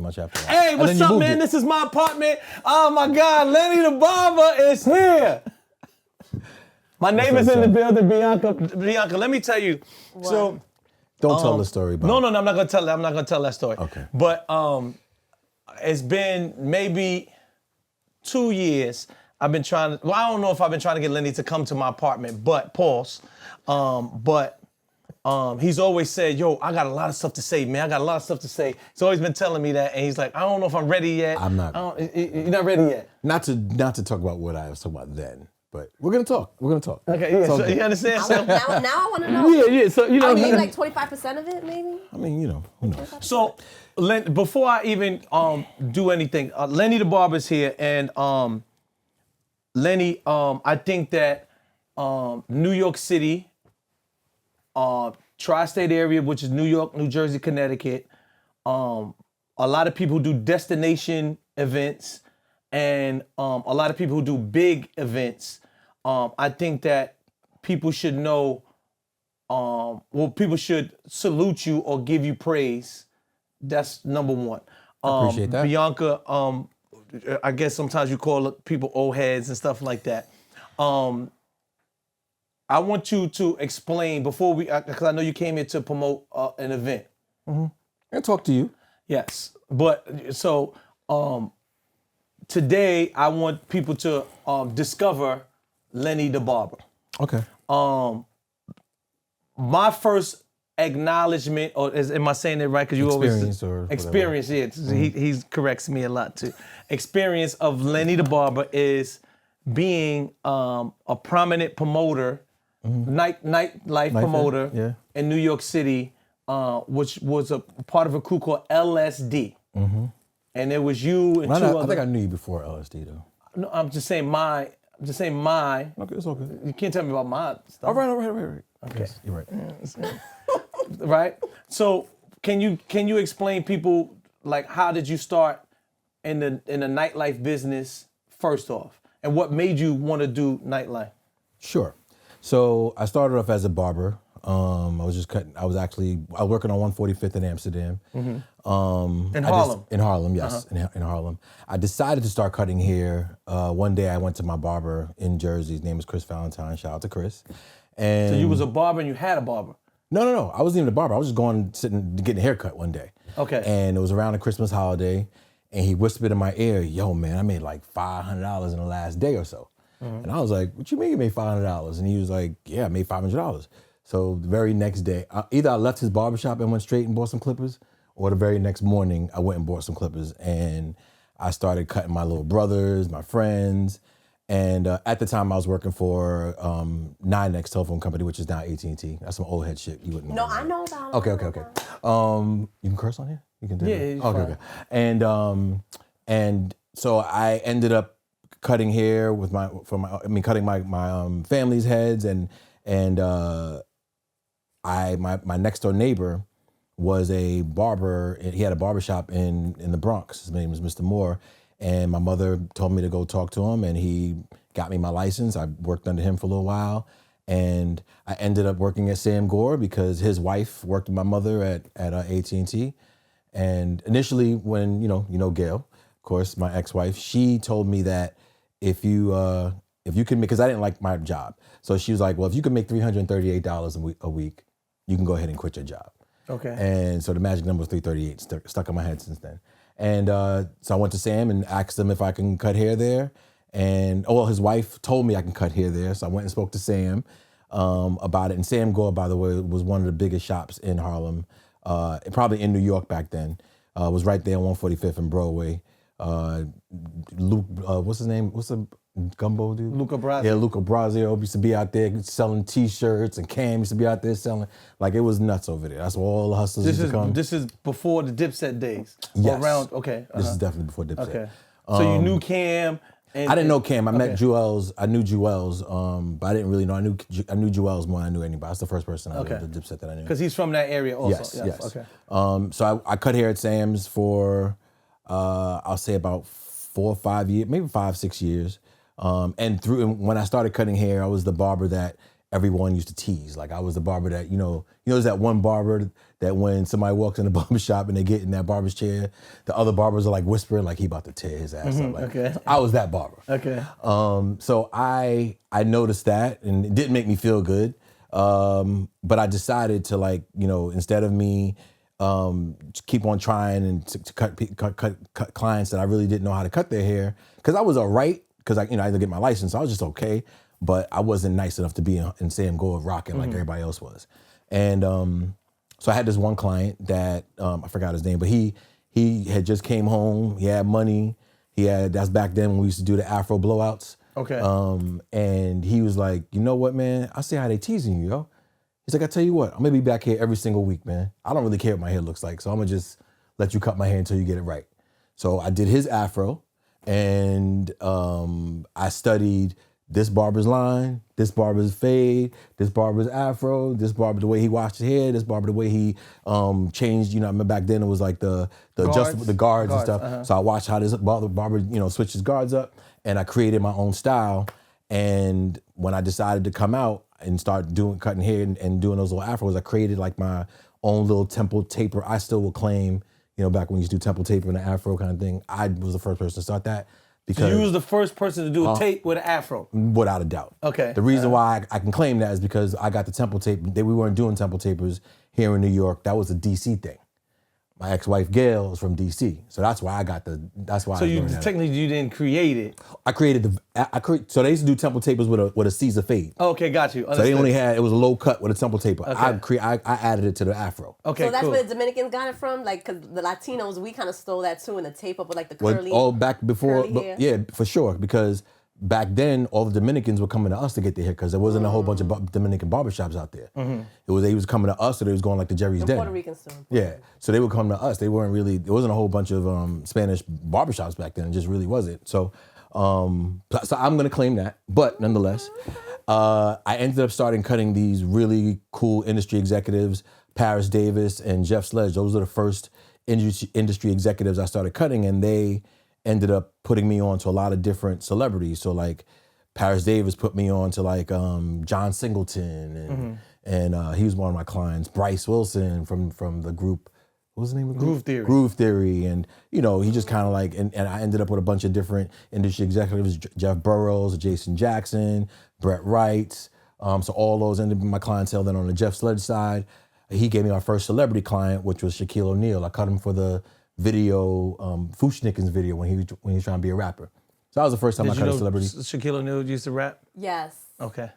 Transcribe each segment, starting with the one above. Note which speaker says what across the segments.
Speaker 1: much after that.
Speaker 2: Hey, what's up, man? This is my apartment. Oh my God, Lenny the Barber is here. My neighbor's in the building, Bianca. Bianca, let me tell you.
Speaker 3: What?
Speaker 2: So,
Speaker 1: don't tell the story.
Speaker 2: No, I'm not gonna tell that. I'm not gonna tell that story.
Speaker 1: Okay.
Speaker 2: But it's been maybe 2 years. I've been trying to. Well, I don't know if I've been trying to get Lenny to come to my apartment, but pause. He's always said, "Yo, I got a lot of stuff to say, man. I got a lot of stuff to say." He's always been telling me that, and he's like, "I don't know if I'm ready yet."
Speaker 1: I'm not.
Speaker 2: You're not ready yet.
Speaker 1: Not to talk about what I was talking about then. But we're gonna talk.
Speaker 2: Okay, yeah. So you understand? So
Speaker 3: Now I want to know.
Speaker 2: yeah. So you know,
Speaker 3: I mean, like 25% of it, maybe.
Speaker 1: I mean, who knows?
Speaker 2: So, before I even do anything, Lenny the Barber's here, and Lenny, I think that New York City, tri-state area, which is New York, New Jersey, Connecticut, a lot of people do destination events, and a lot of people who do big events. I think that people should know, people should salute you or give you praise. That's number one.
Speaker 1: I appreciate that.
Speaker 2: Bianca, I guess sometimes you call people old heads and stuff like that. I want you to explain before because I know you came here to promote an event.
Speaker 1: Mm-hmm. And talk to you.
Speaker 2: Yes, but so today I want people to discover Lenny the Barber.
Speaker 1: Okay.
Speaker 2: My first acknowledgement, or am I saying it right? Because you
Speaker 1: experience
Speaker 2: always experience. Yeah, he corrects me a lot too. Experience of Lenny the Barber is being a prominent promoter, nightlife promoter in New York City, which was a part of a crew called LSD. Mm-hmm. And it was you and
Speaker 1: I think I knew you before LSD though.
Speaker 2: No, I'm just saying my.
Speaker 1: Okay, it's okay.
Speaker 2: You can't tell me about my stuff.
Speaker 1: All right.
Speaker 2: Okay,
Speaker 1: yes, you're right.
Speaker 2: Right. So can you explain people like how did you start in the nightlife business first off, and what made you want to do nightlife?
Speaker 1: Sure. So I started off as a barber. I was just cutting. I was working on 145th in Amsterdam.
Speaker 2: Mm-hmm. In Harlem.
Speaker 1: In Harlem, yes, in Harlem. I decided to start cutting hair. One day I went to my barber in Jersey. His name is Chris Valentine. Shout out to Chris. And
Speaker 2: so you was a barber and you had a barber?
Speaker 1: No. I wasn't even a barber. I was just sitting getting a haircut one day.
Speaker 2: Okay.
Speaker 1: And it was around the Christmas holiday, and he whispered in my ear, "Yo, man, I made like $500 in the last day or so." Mm-hmm. And I was like, "What you mean you made $500?" And he was like, "Yeah, I made $500." So the very next day, either I left his barbershop and went straight and bought some clippers, or the very next morning, I went and bought some clippers. And I started cutting my little brothers, my friends. And at the time, I was working for 9X telephone company, which is now AT&T. That's some old head shit you wouldn't know.
Speaker 3: No, I know about it.
Speaker 1: Okay. You can curse on here? You can do it?
Speaker 2: Yeah,
Speaker 1: okay. And so I ended up cutting hair with cutting my family's heads, and my next door neighbor was a barber. He had a barbershop in the Bronx. His name was Mr. Moore. And my mother told me to go talk to him, and he got me my license. I worked under him for a little while, and I ended up working at Sam Gore because his wife worked with my mother at AT&T. And initially, when you know Gail, of course, my ex-wife, she told me that if you can make, because I didn't like my job, so she was like, well, if you can make $338 a week, you can go ahead and quit your job.
Speaker 2: Okay.
Speaker 1: And so the magic number was 338, stuck in my head since then. And so I went to Sam and asked him if I can cut hair there. And his wife told me I can cut hair there. So I went and spoke to Sam about it. And Sam Gore, by the way, was one of the biggest shops in Harlem, probably in New York back then. Was right there on 145th and Broadway. Luke, what's his name? What's the gumbo dude?
Speaker 2: Luca Brasi.
Speaker 1: Yeah, Luca Brasi used to be out there selling T-shirts, and Cam used to be out there selling. Like, it was nuts over there. That's where all the hustlers used to come.
Speaker 2: This is before the Dipset days?
Speaker 1: Yes.
Speaker 2: Around, okay.
Speaker 1: This is definitely before Dipset.
Speaker 2: Okay. So you knew Cam?
Speaker 1: I didn't know Cam. I met Jewels. I knew Jewels, but I didn't really know. I knew Jewels more than I knew anybody. That's the first person out of the Dipset that I knew.
Speaker 2: Because he's from that area also.
Speaker 1: Yes.
Speaker 2: Okay.
Speaker 1: So I cut hair at Sam's for, I'll say about 4 or 5 years, maybe 5, 6 years. And when I started cutting hair, I was the barber that everyone used to tease. Like I was the barber that, there's that one barber that when somebody walks in the barber shop and they get in that barber's chair, the other barbers are like whispering like he about to tear his ass up. Like,
Speaker 2: okay.
Speaker 1: I was that barber.
Speaker 2: Okay.
Speaker 1: So I noticed that and it didn't make me feel good. But I decided to like, instead of me keep on trying and to cut clients that I really didn't know how to cut their hair, because I was all right, because I didn't get my license, so I was just okay. But I wasn't nice enough to be in Sam Gore rocking like everybody else was. And so I had this one client that, I forgot his name, but he had just came home, he had money, that's back then when we used to do the Afro blowouts.
Speaker 2: Okay.
Speaker 1: And he was like, you know what, man, I see how they teasing you, yo. He's like, I tell you what, I'm gonna be back here every single week, man. I don't really care what my hair looks like, so I'm gonna just let you cut my hair until you get it right. So I did his Afro, and I studied this barber's line, this barber's fade, this barber's Afro, this barber the way he washed his hair, this barber the way he changed. I remember back then it was like the adjustable, the guards and stuff. Uh-huh. So I watched how this barber switched his guards up, and I created my own style. And when I decided to come out and start cutting hair and doing those little Afros, I created like my own little temple taper. I still will claim, back when we used to do temple taper and the Afro kind of thing, I was the first person to start that. Because,
Speaker 2: so you was the first person to do a tape with an Afro?
Speaker 1: Without a doubt.
Speaker 2: Okay.
Speaker 1: The reason why I can claim that is because I got the temple tape. We weren't doing temple tapers here in New York. That was a DC thing. My ex-wife Gail is from DC, so that's why I got that's why.
Speaker 2: So technically you didn't create it.
Speaker 1: I created so they used to do temple tapers with a Caesar fade.
Speaker 2: Okay, got you.
Speaker 1: Understood. So it was a low cut with a temple taper.
Speaker 2: Okay.
Speaker 1: I added it to the Afro.
Speaker 2: Okay,
Speaker 3: so that's
Speaker 2: cool.
Speaker 3: where the Dominicans got it from, like, cause the Latinos, we kind of stole that too, and the tape up with like the curly.
Speaker 1: All back before,
Speaker 3: hair.
Speaker 1: Yeah, for sure, because back then all the Dominicans were coming to us to get their hair because there wasn't a whole bunch of Dominican barbershops out there. They was coming to us, or they was going like to Jerry's Den.
Speaker 3: Puerto Ricans too.
Speaker 1: Yeah, so they would come to us. There wasn't a whole bunch of Spanish barbershops back then. It just really wasn't. So I'm gonna claim that, but nonetheless, I ended up starting cutting these really cool industry executives, Paris Davis and Jeff Sledge. Those are the first industry executives I started cutting, and they ended up putting me on to a lot of different celebrities. So like Paris Davis put me on to like John Singleton and he was one of my clients. Bryce Wilson from the group, what was the name of the group? Groove Theory. And he just kind of like, and I ended up with a bunch of different industry executives, Jeff Burrows, Jason Jackson, Brett Wright. So all those ended up being my clientele. Then on the Jeff Sledge side, he gave me our first celebrity client, which was Shaquille O'Neal. I cut him for the video, Fushnikins video when he was trying to be a rapper. So that was the first time I cut a celebrity.
Speaker 2: Shaquille O'Neal used to rap?
Speaker 3: Yes.
Speaker 2: Okay.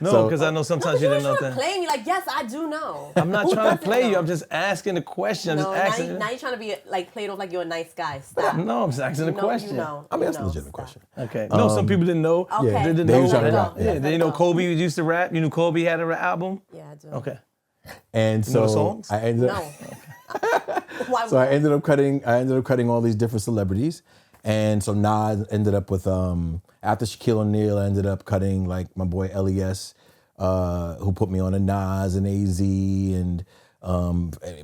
Speaker 2: No, because I know sometimes you didn't know that.
Speaker 3: Play me like, yes, I do know.
Speaker 2: I'm not trying to play you. I'm just asking the question. I'm just asking.
Speaker 3: Now you're trying to be like played off like you're a nice guy. Stop.
Speaker 2: No, I'm just asking the question.
Speaker 1: I mean, that's a legitimate question.
Speaker 2: Okay. No, some people didn't know.
Speaker 3: Okay.
Speaker 1: Yeah,
Speaker 2: They didn't
Speaker 1: they
Speaker 2: know.
Speaker 1: was trying to rap.
Speaker 2: Yeah, they know Kobe used to rap. You knew Kobe had a rap album?
Speaker 3: Yeah, I do.
Speaker 2: Okay.
Speaker 1: And
Speaker 2: You know the
Speaker 1: so
Speaker 2: songs?
Speaker 1: I ended up.
Speaker 3: No. Why
Speaker 1: So I ended up cutting all these different celebrities. And so Nas ended up with, after Shaquille O'Neal, I ended up cutting like my boy LES, who put me on a Nas and AZ. And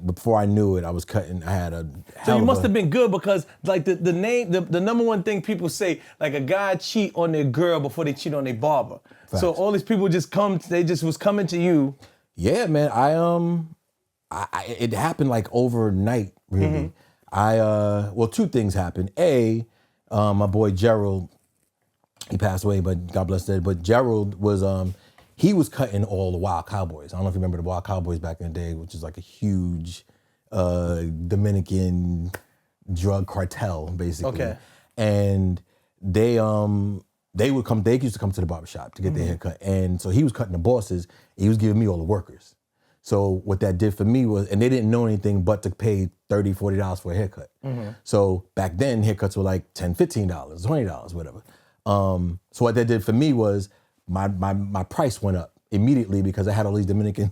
Speaker 1: before I knew it, I was cutting, I had a
Speaker 2: So you must have been good because like the number one thing people say, like a guy cheat on their girl before they cheat on their barber.
Speaker 1: Facts.
Speaker 2: So all these people they just was coming to you.
Speaker 1: Yeah, man, it happened like overnight, really. Well, two things happened. My boy Gerald, he passed away, but God bless that. But Gerald was, he was cutting all the Wild Cowboys. I don't know if you remember the Wild Cowboys back in the day, which is like a huge Dominican drug cartel, basically.
Speaker 2: Okay.
Speaker 1: And they used to come to the barbershop to get their hair cut. And so he was cutting the bosses, and he was giving me all the workers. So what that did for me was, and they didn't know anything but to pay $30, $40 for a haircut. So back then, haircuts were like $10, $15, $20, whatever. So what that did for me was my price went up immediately because I had all these Dominican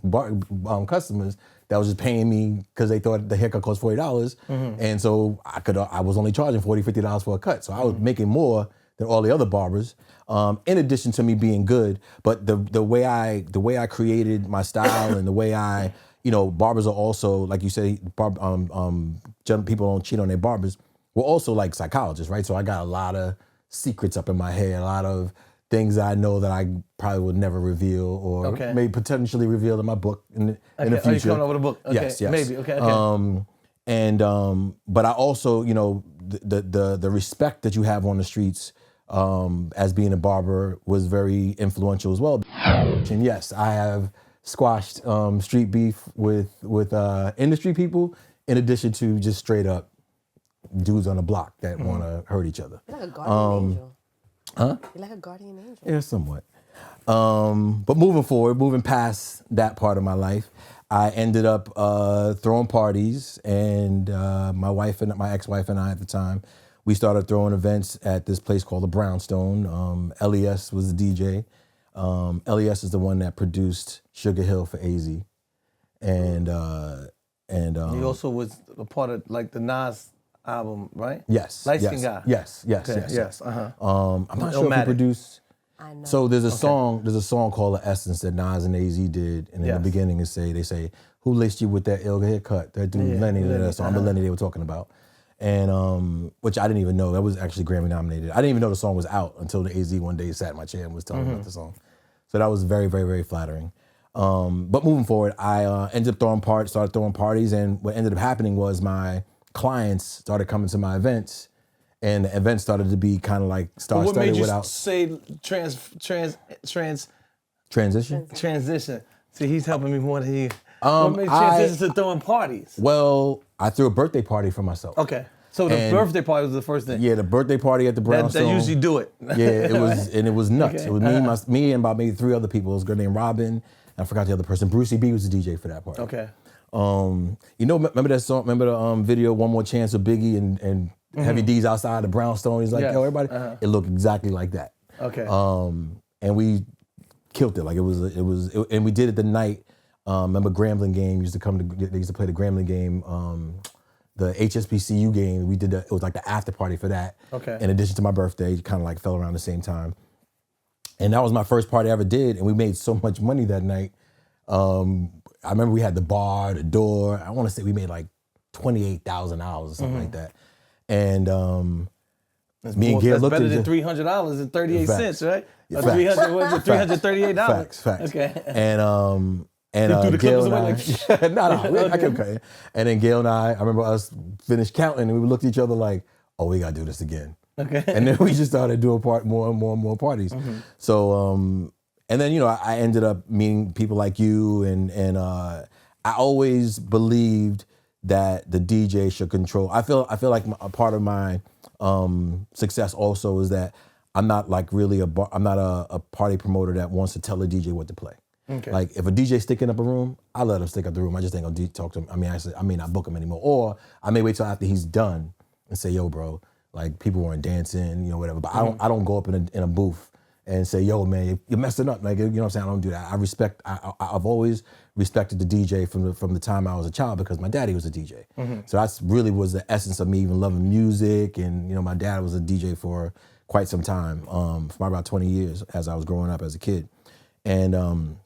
Speaker 1: customers that was just paying me because they thought the haircut cost $40. And so I was only charging $40, $50 for a cut. So I was making more than all the other barbers, in addition to me being good. But the way I created my style and the way I, barbers are also, like you say, people don't cheat on their barbers. We're also like psychologists, right? So I got a lot of secrets up in my head, a lot of things that I know that I probably would never reveal or may potentially reveal in my book in the future.
Speaker 2: Oh, you coming up with a book? Okay.
Speaker 1: Yes.
Speaker 2: Maybe. Okay.
Speaker 1: But I also, the respect that you have on the streets as being a barber was very influential as well. And yes, I have squashed street beef with industry people, in addition to just straight up dudes on the block that want to hurt each other.
Speaker 3: You're like a guardian angel.
Speaker 1: Huh?
Speaker 3: You're like a guardian angel.
Speaker 1: Yeah, somewhat. But moving past that part of my life, I ended up throwing parties, and my ex-wife and I at the time, we started throwing events at this place called the Brownstone. LES was the DJ. LES is the one that produced Sugar Hill for AZ. And
Speaker 2: he also was a part of like the Nas album, right?
Speaker 1: Yes.
Speaker 2: Light-skinned guy.
Speaker 1: Yes. I'm not sure if he produced.
Speaker 3: I know.
Speaker 1: So there's a song called The Essence that Nas and AZ did, and in the beginning they say, who laced you with that ill haircut? That dude Lenny. So I'm the Lenny they were talking about. And which I didn't even know. That was actually Grammy nominated. I didn't even know the song was out until the AZ one day sat in my chair and was telling me about the song. So that was very, very, very flattering. But moving forward, I ended up started throwing parties, and what ended up happening was my clients started coming to my events, and the event started to be kind of like
Speaker 2: What made you
Speaker 1: without
Speaker 2: say
Speaker 1: transition.
Speaker 2: See, he's helping me more than he. What made you transition to throwing parties?
Speaker 1: Well, I threw a birthday party for myself.
Speaker 2: Okay. So the birthday party was the first thing.
Speaker 1: Yeah, the birthday party at the Brownstone.
Speaker 2: That usually do it.
Speaker 1: Yeah, it was, and it was nuts.
Speaker 2: Okay.
Speaker 1: It was me and about maybe 3 other people. It was a girl named Robin. I forgot the other person. Brucey B was the DJ for that party.
Speaker 2: Okay.
Speaker 1: Remember that song? Remember the video "One More Chance" with Biggie and Heavy D's outside the Brownstone? He's like, yo, everybody. It looked exactly like that.
Speaker 2: Okay.
Speaker 1: And we killed it. Like and we did it the night. Remember Grambling game used to they used to play the Grambling game. The HSBCU game, we did it was like the after party for that.
Speaker 2: Okay.
Speaker 1: In addition to my birthday, it kind of like fell around the same time. And that was my first party I ever did, and we made so much money that night. I remember we had the bar, the door. I want to say we made like $28,000 or something like that. And me and Gail looked at
Speaker 2: better than $300.38, right?
Speaker 1: Yeah,
Speaker 2: $338.
Speaker 1: Facts.
Speaker 2: Okay.
Speaker 1: And
Speaker 2: threw the
Speaker 1: Gail
Speaker 2: clippers
Speaker 1: and I,
Speaker 2: away
Speaker 1: I kept cutting. And then Gail and I remember us finished counting, and we looked at each other like, oh, we gotta do this again.
Speaker 2: Okay.
Speaker 1: And then we just started doing more and more parties. So, and then, I ended up meeting people like you, and I always believed that the DJ should control. I feel like a part of my success also is that I'm not like really I'm not a party promoter that wants to tell a DJ what to play.
Speaker 2: Okay.
Speaker 1: Like if a DJ's sticking up a room, I let him stick up the room. I just ain't gonna talk to him. I may not book him anymore, or I may wait till after he's done and say, "Yo, bro, like people weren't dancing, whatever." But I don't go up in a booth and say, "Yo, man, you're messing up." Like, you know what I'm saying? I don't do that. I've always respected the DJ from the time I was a child because my daddy was a DJ. So that's really was the essence of me even loving music. And my dad was a DJ for quite some time, for about 20 years as I was growing up as a kid, and.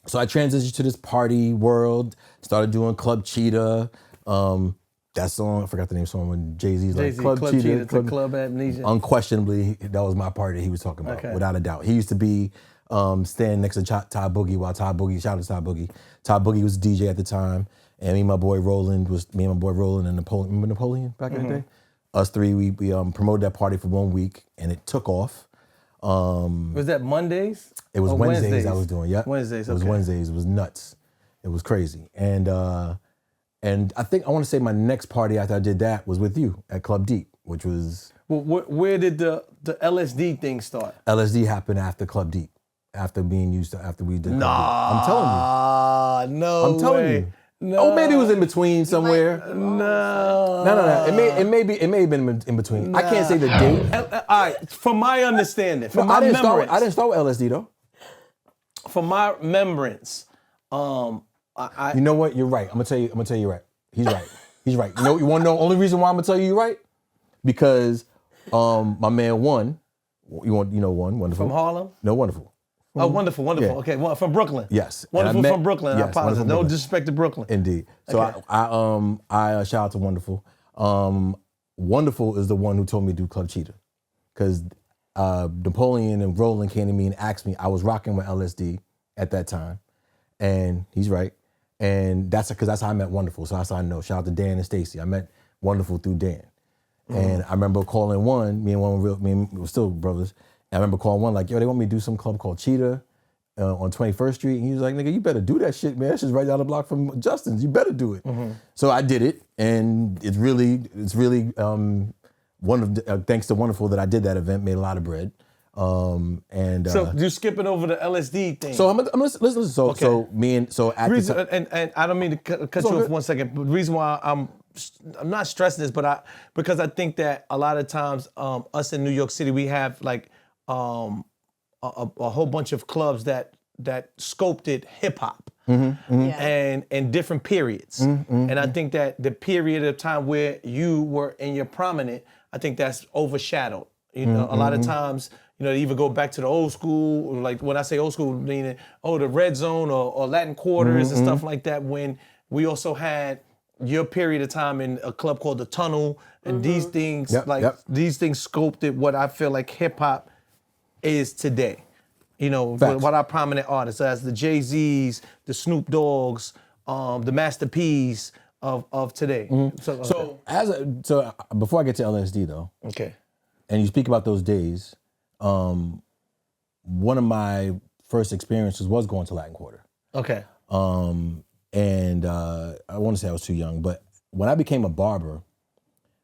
Speaker 1: So I transitioned to this party world, started doing Club Cheetah. That song, I forgot the name of the song when Jay-Z's like Club Cheetah.
Speaker 2: Club Amnesia.
Speaker 1: Unquestionably, that was my party that he was talking about, without a doubt. He used to be standing next to Todd Boogie while Todd Boogie, shout out to Todd Boogie. Todd Boogie was the DJ at the time. And me and my boy Roland and Napoleon, remember Napoleon back in the day? Us three, we promoted that party for 1 week, and it took off.
Speaker 2: Was that Mondays?
Speaker 1: It was Wednesdays I was doing. Yeah,
Speaker 2: Wednesdays.
Speaker 1: It was Wednesdays. It was nuts. It was crazy. And I think I want to say my next party after I did that was with you at Club Deep, which was.
Speaker 2: Well, where did the LSD thing start?
Speaker 1: LSD happened after Club Deep, after we did. Club Deep. I'm telling you.
Speaker 2: No.
Speaker 1: I'm telling you.
Speaker 2: No.
Speaker 1: Oh, maybe it was in between somewhere.
Speaker 2: No.
Speaker 1: It may have been in between. I can't say the date.
Speaker 2: All right. From my understanding, from
Speaker 1: I
Speaker 2: my
Speaker 1: didn't
Speaker 2: remembrance,
Speaker 1: start with LSD though.
Speaker 2: from my remembrance,
Speaker 1: You know what? You're right. I'm gonna tell you you're right. He's right. He's right. You want to know the only reason why I'm gonna tell you you're right? Because my man One, One, Wonderful.
Speaker 2: from Harlem.
Speaker 1: No, Wonderful.
Speaker 2: Oh, wonderful.
Speaker 1: Yeah.
Speaker 2: Okay, from Brooklyn.
Speaker 1: Yes.
Speaker 2: Wonderful from Brooklyn.
Speaker 1: Yes,
Speaker 2: I apologize.
Speaker 1: Wonderful
Speaker 2: No
Speaker 1: Brooklyn.
Speaker 2: disrespect to Brooklyn.
Speaker 1: Indeed. So
Speaker 2: Okay.
Speaker 1: I shout out to Wonderful. Wonderful is the one who told me to do Club Cheetah, because Napoleon and Roland came to me and asked me. I was rocking with LSD at that time, and he's right. And that's because that's how I met Wonderful. So that's how I know. Shout out to Dan and Stacy. I met Wonderful through Dan. And I remember calling one. Me and one we were still brothers. And I remember calling one like, yo, they want me to do some club called Cheetah on 21st Street. And he was like, nigga, you better do that shit, man. That shit's right down the block from Justin's. You better do it. So I did it, and it's really thanks to Wonderful that I did that event. Made a lot of bread.
Speaker 2: So you're skipping over the LSD thing.
Speaker 1: So I'm listen. So me and so at
Speaker 2: reason,
Speaker 1: the time,
Speaker 2: and I don't mean to cut you off 1 second. But the reason why I'm not stressing this, because I think that a lot of times us in New York City, we have like a whole bunch of clubs that sculpted hip hop. And different periods. And I think that the period of time where you were in your prominent, I think that's overshadowed. You know, a lot of times, you know, they even go back to the old school, like when I say old school, meaning, the Red Zone or Latin Quarters and stuff like that, when we also had your period of time in a club called The Tunnel, and these things, these things sculpted what I feel like hip hop is today. You know, what our prominent artists, as the Jay-Z's, the Snoop Dogg's, the Master P's of today.
Speaker 1: So before I get to LSD though,
Speaker 2: okay,
Speaker 1: and you speak about those days, one of my first experiences was going to Latin Quarter.
Speaker 2: Okay.
Speaker 1: And I want to say I was too young, but when I became a barber,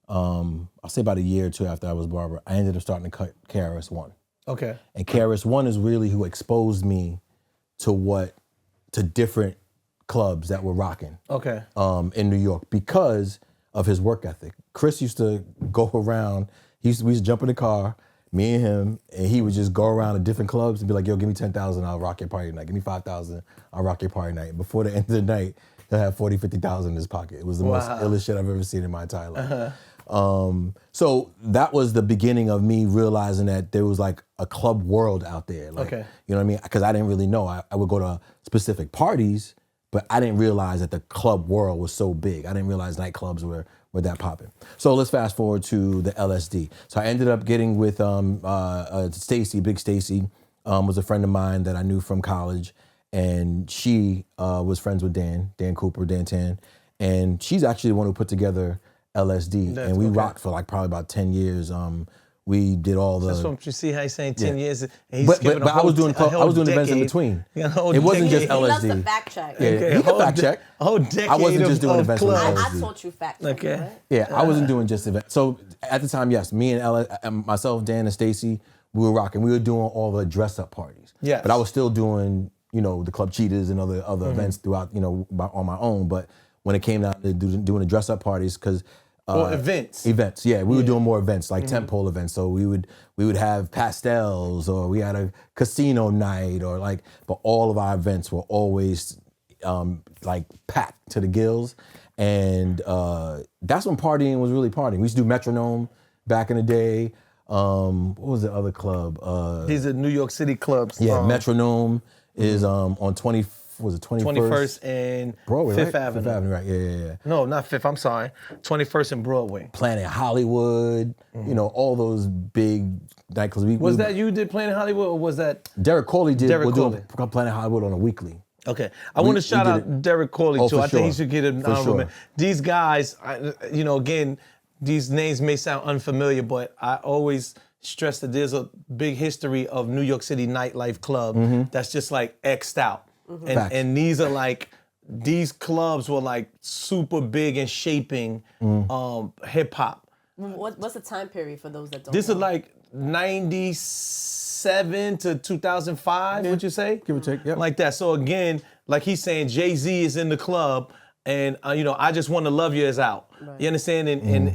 Speaker 1: I'll say about a year or two after I was a barber, I ended up starting to cut KRS-One.
Speaker 2: Okay.
Speaker 1: And KRS-One is really who exposed me to different clubs that were rocking.
Speaker 2: Okay.
Speaker 1: In New York because of his work ethic. Chris used to go around. We used to jump in the car, me and him, and he would just go around to different clubs and be like, yo, give me 10,000, I'll rock your party night. Give me 5,000, I'll rock your party night. Before the end of the night, he'll have 40, 50,000 in his pocket. It was the most illest shit I've ever seen in my entire life. So that was the beginning of me realizing that there was like a club world out there. Like, you know what I mean? Because I didn't really know. I would go to specific parties, but I didn't realize that the club world was so big. I didn't realize nightclubs were that popping. So let's fast forward to the LSD. So I ended up getting with Stacy, Big Stacy, was a friend of mine that I knew from college, and she was friends with Dan Cooper, Dan Tan, and she's actually the one who put together LSD, and we rocked for like probably about 10 years. We did all the.
Speaker 2: That's what you see how he's saying 10 years. And
Speaker 1: but I was doing events in between. It wasn't just LSD.
Speaker 3: He loves to fact check.
Speaker 1: Yeah, he can fact check.
Speaker 2: A whole decade
Speaker 1: I wasn't just doing events with LSD.
Speaker 3: I taught you fact check.
Speaker 2: Okay.
Speaker 3: Right?
Speaker 1: Yeah, I wasn't doing just events. So at the time, yes, me and myself, Dan, and Stacy, we were rocking. We were doing all the dress up parties.
Speaker 2: Yes.
Speaker 1: But I was still doing, the Club Cheetahs and other events throughout, on my own. But when it came down to doing the dress up parties, because
Speaker 2: events.
Speaker 1: Events, yeah. We were doing more events, like tentpole events. So we would have pastels, or we had a casino night, but all of our events were always like packed to the gills. And that's when partying was really partying. We used to do Metronome back in the day. What was the other club?
Speaker 2: These are New York City clubs.
Speaker 1: Yeah, Metronome is on 21st
Speaker 2: and
Speaker 1: Broadway,
Speaker 2: Fifth
Speaker 1: right?
Speaker 2: Avenue.
Speaker 1: Fifth Avenue, right? Yeah.
Speaker 2: No, not Fifth. I'm sorry. 21st and Broadway.
Speaker 1: Planet Hollywood, all those big nightclubs.
Speaker 2: Was that you did Planet Hollywood, or was that
Speaker 1: Derek Corley did?
Speaker 2: Derek
Speaker 1: We'll do Planet Hollywood on a weekly.
Speaker 2: Okay, I want to shout out Derek Corley too. I think he should get an honorable mention. These guys, again, these names may sound unfamiliar, but I always stress that there's a big history of New York City nightlife club that's just like X'd out. And these clubs were like super big and shaping hip hop.
Speaker 3: What's the time period for those that don't
Speaker 2: This
Speaker 3: know?
Speaker 2: is like 97 to 2005, would you say?
Speaker 1: Give or take, yeah.
Speaker 2: Like that. So again, like he's saying, Jay-Z is in the club, and I Just Want to Love You is out.
Speaker 3: Right.
Speaker 2: You understand? And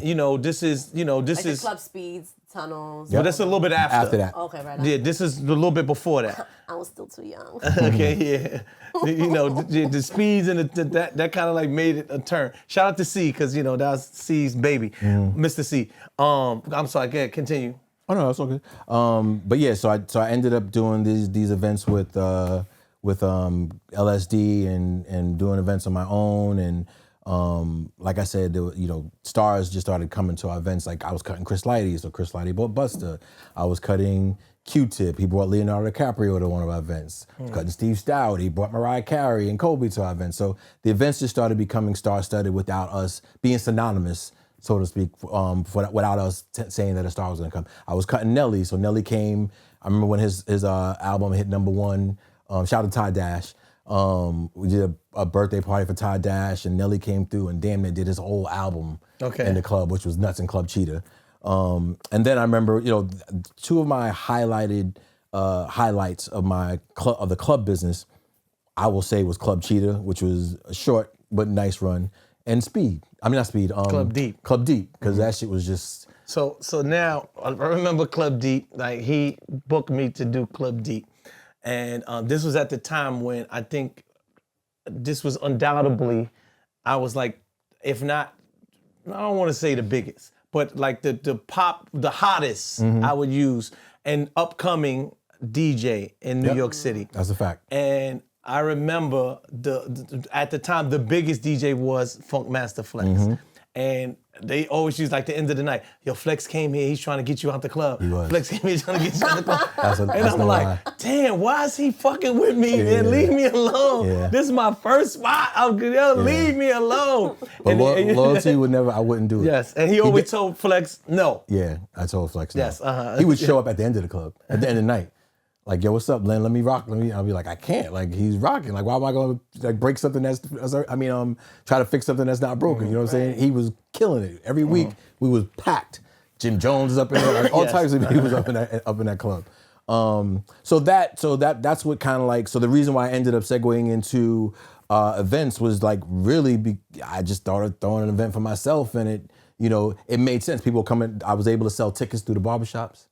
Speaker 2: this is
Speaker 3: like the club speeds, tunnels.
Speaker 2: Well, that's a little bit after.
Speaker 1: After that.
Speaker 3: Okay, right.
Speaker 2: Yeah, this is a little bit before that.
Speaker 3: I was still too young.
Speaker 2: Okay, yeah. The speeds and that kind of like made it a turn. Shout out to C, because that was C's baby, Mr. C. I'm sorry, go ahead, continue.
Speaker 1: Oh no, that's all good. But yeah, so I ended up doing these events with LSD and doing events on my own, and Like I said, there were, stars just started coming to our events. Like I was cutting Chris Lighty, so Chris Lighty bought Busta. I was cutting Q-Tip. He brought Leonardo DiCaprio to one of our events. Cutting Steve Stout. He brought Mariah Carey and Kobe to our events. So the events just started becoming star-studded without us being synonymous, so to speak, without us saying that a star was going to come. I was cutting Nelly, so Nelly came. I remember when his album hit #1. Shout out to Ty Dash. We did a birthday party for Ty Dash, and Nelly came through and damn near did his whole album in the club, which was nuts, in Club Cheetah. And then I remember, two of my highlights of the club business, I will say, was Club Cheetah, which was a short but nice run, and Speed. I mean, not Speed.
Speaker 2: Club Deep.
Speaker 1: Club Deep, because that shit was just.
Speaker 2: So now I remember Club Deep. Like he booked me to do Club Deep, and this was at the time when I think this was undoubtedly, I was like, if not, I don't want to say the biggest, but like the hottest I would use, an upcoming DJ in New York City.
Speaker 1: That's a fact.
Speaker 2: And I remember at the time the biggest DJ was Funk Master Flex. And they always used like the end of the night. Yo, Flex came here, he's trying to get you out the club.
Speaker 1: He was.
Speaker 2: Flex came here trying to get you out the club.
Speaker 1: And
Speaker 2: I'm like, damn, why is he fucking with me, man? Leave me alone.
Speaker 1: Yeah.
Speaker 2: This is my first spot. Leave me alone.
Speaker 1: But loyalty I wouldn't do it.
Speaker 2: Yes, and he always told Flex no.
Speaker 1: Yeah, I told Flex no.
Speaker 2: Yes,
Speaker 1: He would show up at the end of the club, at the end of the night. Like, yo, what's up, Len? Let me rock. I'll be like, I can't. Like, he's rocking. Like, why am I going to like break something try to fix something that's not broken? You know what I'm saying? He was killing it. Every week we was packed. Jim Jones is up in there. Like, all types of people was up in that club. So that's what kind of like. So the reason why I ended up segueing into events was like really I just started throwing an event for myself, and it made sense. People coming. I was able to sell tickets through the barbershops.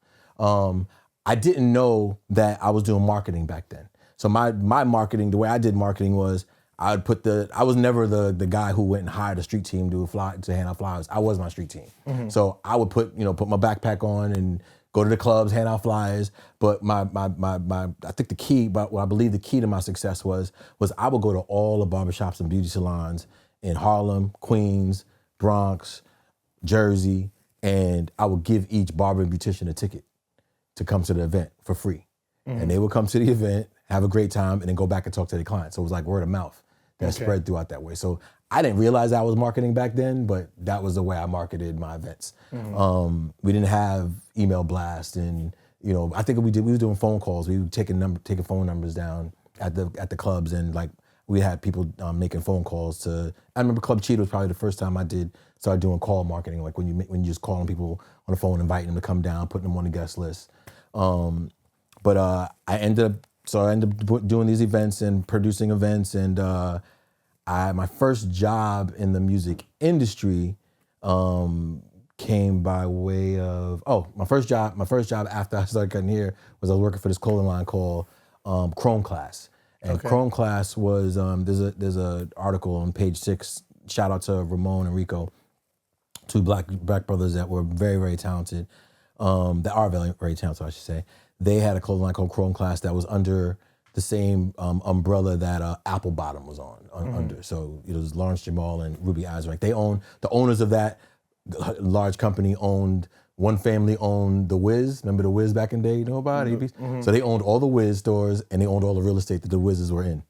Speaker 1: I didn't know that I was doing marketing back then. So my marketing, the way I did marketing was I was never the guy who went and hired a street team to hand out flyers. I was my street team. So I would put my backpack on and go to the clubs, hand out flyers. But I think the key, but what I believe the key to my success was I would go to all the barbershops and beauty salons in Harlem, Queens, Bronx, Jersey, and I would give each barber and beautician a ticket to come to the event for free. And they would come to the event, have a great time, and then go back and talk to their clients. So it was like word of mouth that spread throughout that way. So I didn't realize I was marketing back then, but that was the way I marketed my events. We didn't have email blast, and I think we were doing phone calls. We were taking phone numbers down at the clubs, and like we had people making phone calls to. I remember Club Cheetah was probably the first time I started doing call marketing, like when you just calling people on the phone, inviting them to come down, putting them on the guest list. But I ended up doing these events and producing events, and my first job in the music industry came by way of my first job after I started cutting hair was I was working for this clothing line called Chrome Class. And Chrome Class was there's a article on page 6. Shout out to Ramon and Rico, two black brothers that were very, very talented. That are very, very talented, I should say. They had a clothing line called Chrome Class that was under the same umbrella that Apple Bottom was under. So it was Lawrence Jamal and Ruby Azraq. The owners of that large company one family owned The Wiz. Remember The Wiz back in the day? You know about it? So they owned all the Wiz stores, and they owned all the real estate that the Wizzes were in.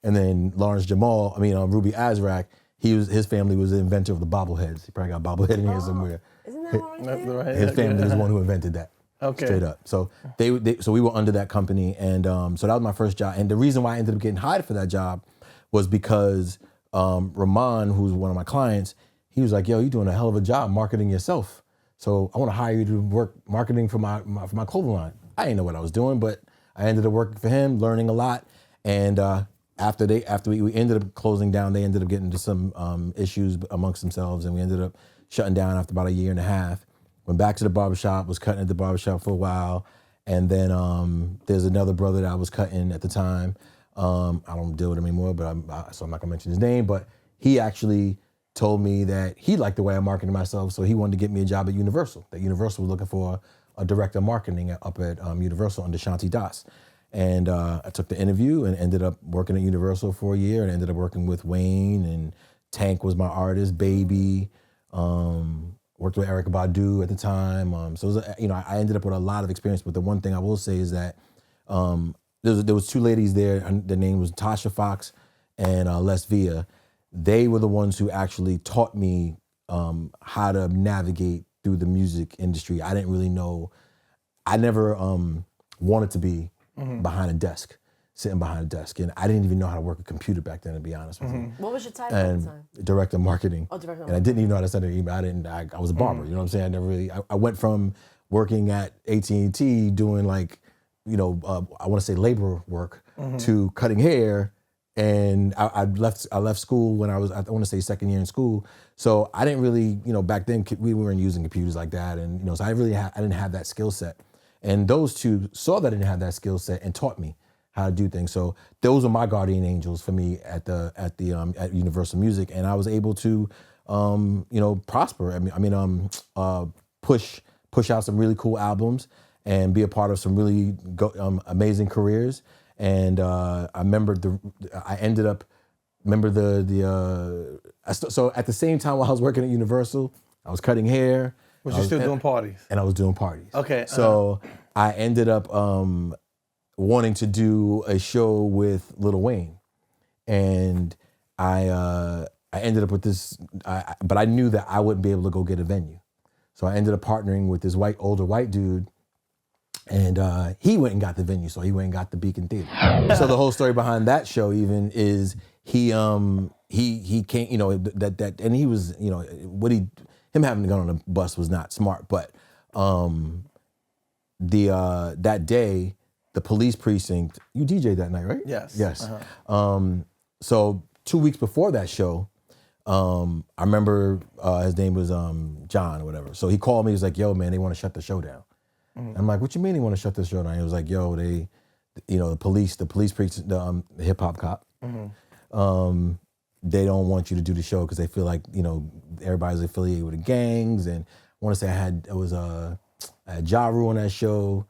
Speaker 1: And then Ruby Azraq, his family was the inventor of the bobbleheads. He probably got a bobblehead in here somewhere.
Speaker 3: Isn't that what right?
Speaker 1: His family is the one who invented that.
Speaker 2: Okay.
Speaker 1: Straight up. So so we were under that company, and so that was my first job. And the reason why I ended up getting hired for that job was because Ramon, who's one of my clients, he was like, "Yo, you're doing a hell of a job marketing yourself. So I want to hire you to work marketing for my clothing line." I didn't know what I was doing, but I ended up working for him, learning a lot. And after we ended up closing down, they ended up getting into some issues amongst themselves, and we ended up shutting down after about a year and a half. Went back to the barbershop, was cutting at the barbershop for a while. And then there's another brother that I was cutting at the time. I don't deal with him anymore, so I'm not gonna mention his name, but he actually told me that he liked the way I marketed myself, so he wanted to get me a job at Universal. That Universal was looking for a director of marketing up at Universal under Shanti Das. And I took the interview and ended up working at Universal for a year, and ended up working with Wayne and Tank was my artist, Baby. Worked with Erykah Badu at the time. So it was, I ended up with a lot of experience. But the one thing I will say is that there was two ladies there. Their name was Tasha Fox and Les Via. They were the ones who actually taught me how to navigate through the music industry. I didn't really know. I never wanted to be behind a desk, sitting behind a desk. And I didn't even know how to work a computer back then, to be honest with you.
Speaker 3: What was your title at the time?
Speaker 1: Director of marketing.
Speaker 3: Oh, director of
Speaker 1: And I didn't even know how to send an email. I was a barber, you know what I'm saying? I never really, I went from working at AT&T doing like, I want to say labor work to cutting hair. And I left school when I want to say second year in school. So I didn't really, back then we weren't using computers like that. And, so I didn't have that skill set. And those two saw that I didn't have that skill set and taught me how to do things. So those are my guardian angels for me at Universal Music. And I was able to, prosper. Push out some really cool albums and be a part of some really amazing careers. And I remember so at the same time while I was working at Universal, I was cutting hair.
Speaker 2: Was you still doing parties?
Speaker 1: And I was doing parties.
Speaker 2: Okay.
Speaker 1: So I ended up wanting to do a show with Lil Wayne. And I ended up with this, but I knew that I wouldn't be able to go get a venue. So I ended up partnering with this older white dude. And he went and got the venue, so he went and got the Beacon Theater. So the whole story behind that show even is he came, and he was, him having gone on a bus was not smart, but that day, the police precinct, you DJ'd that night, right?
Speaker 2: Yes.
Speaker 1: Yes. So 2 weeks before that show, I remember his name was John or whatever. So he called me, he was like, yo, man, they want to shut the show down. I'm like, what you mean they want to shut this show down? He was like, yo, the police precinct, the hip hop cop, they don't want you to do the show because they feel like, everybody's affiliated with the gangs. And I want to say I had Ja Rule on that show,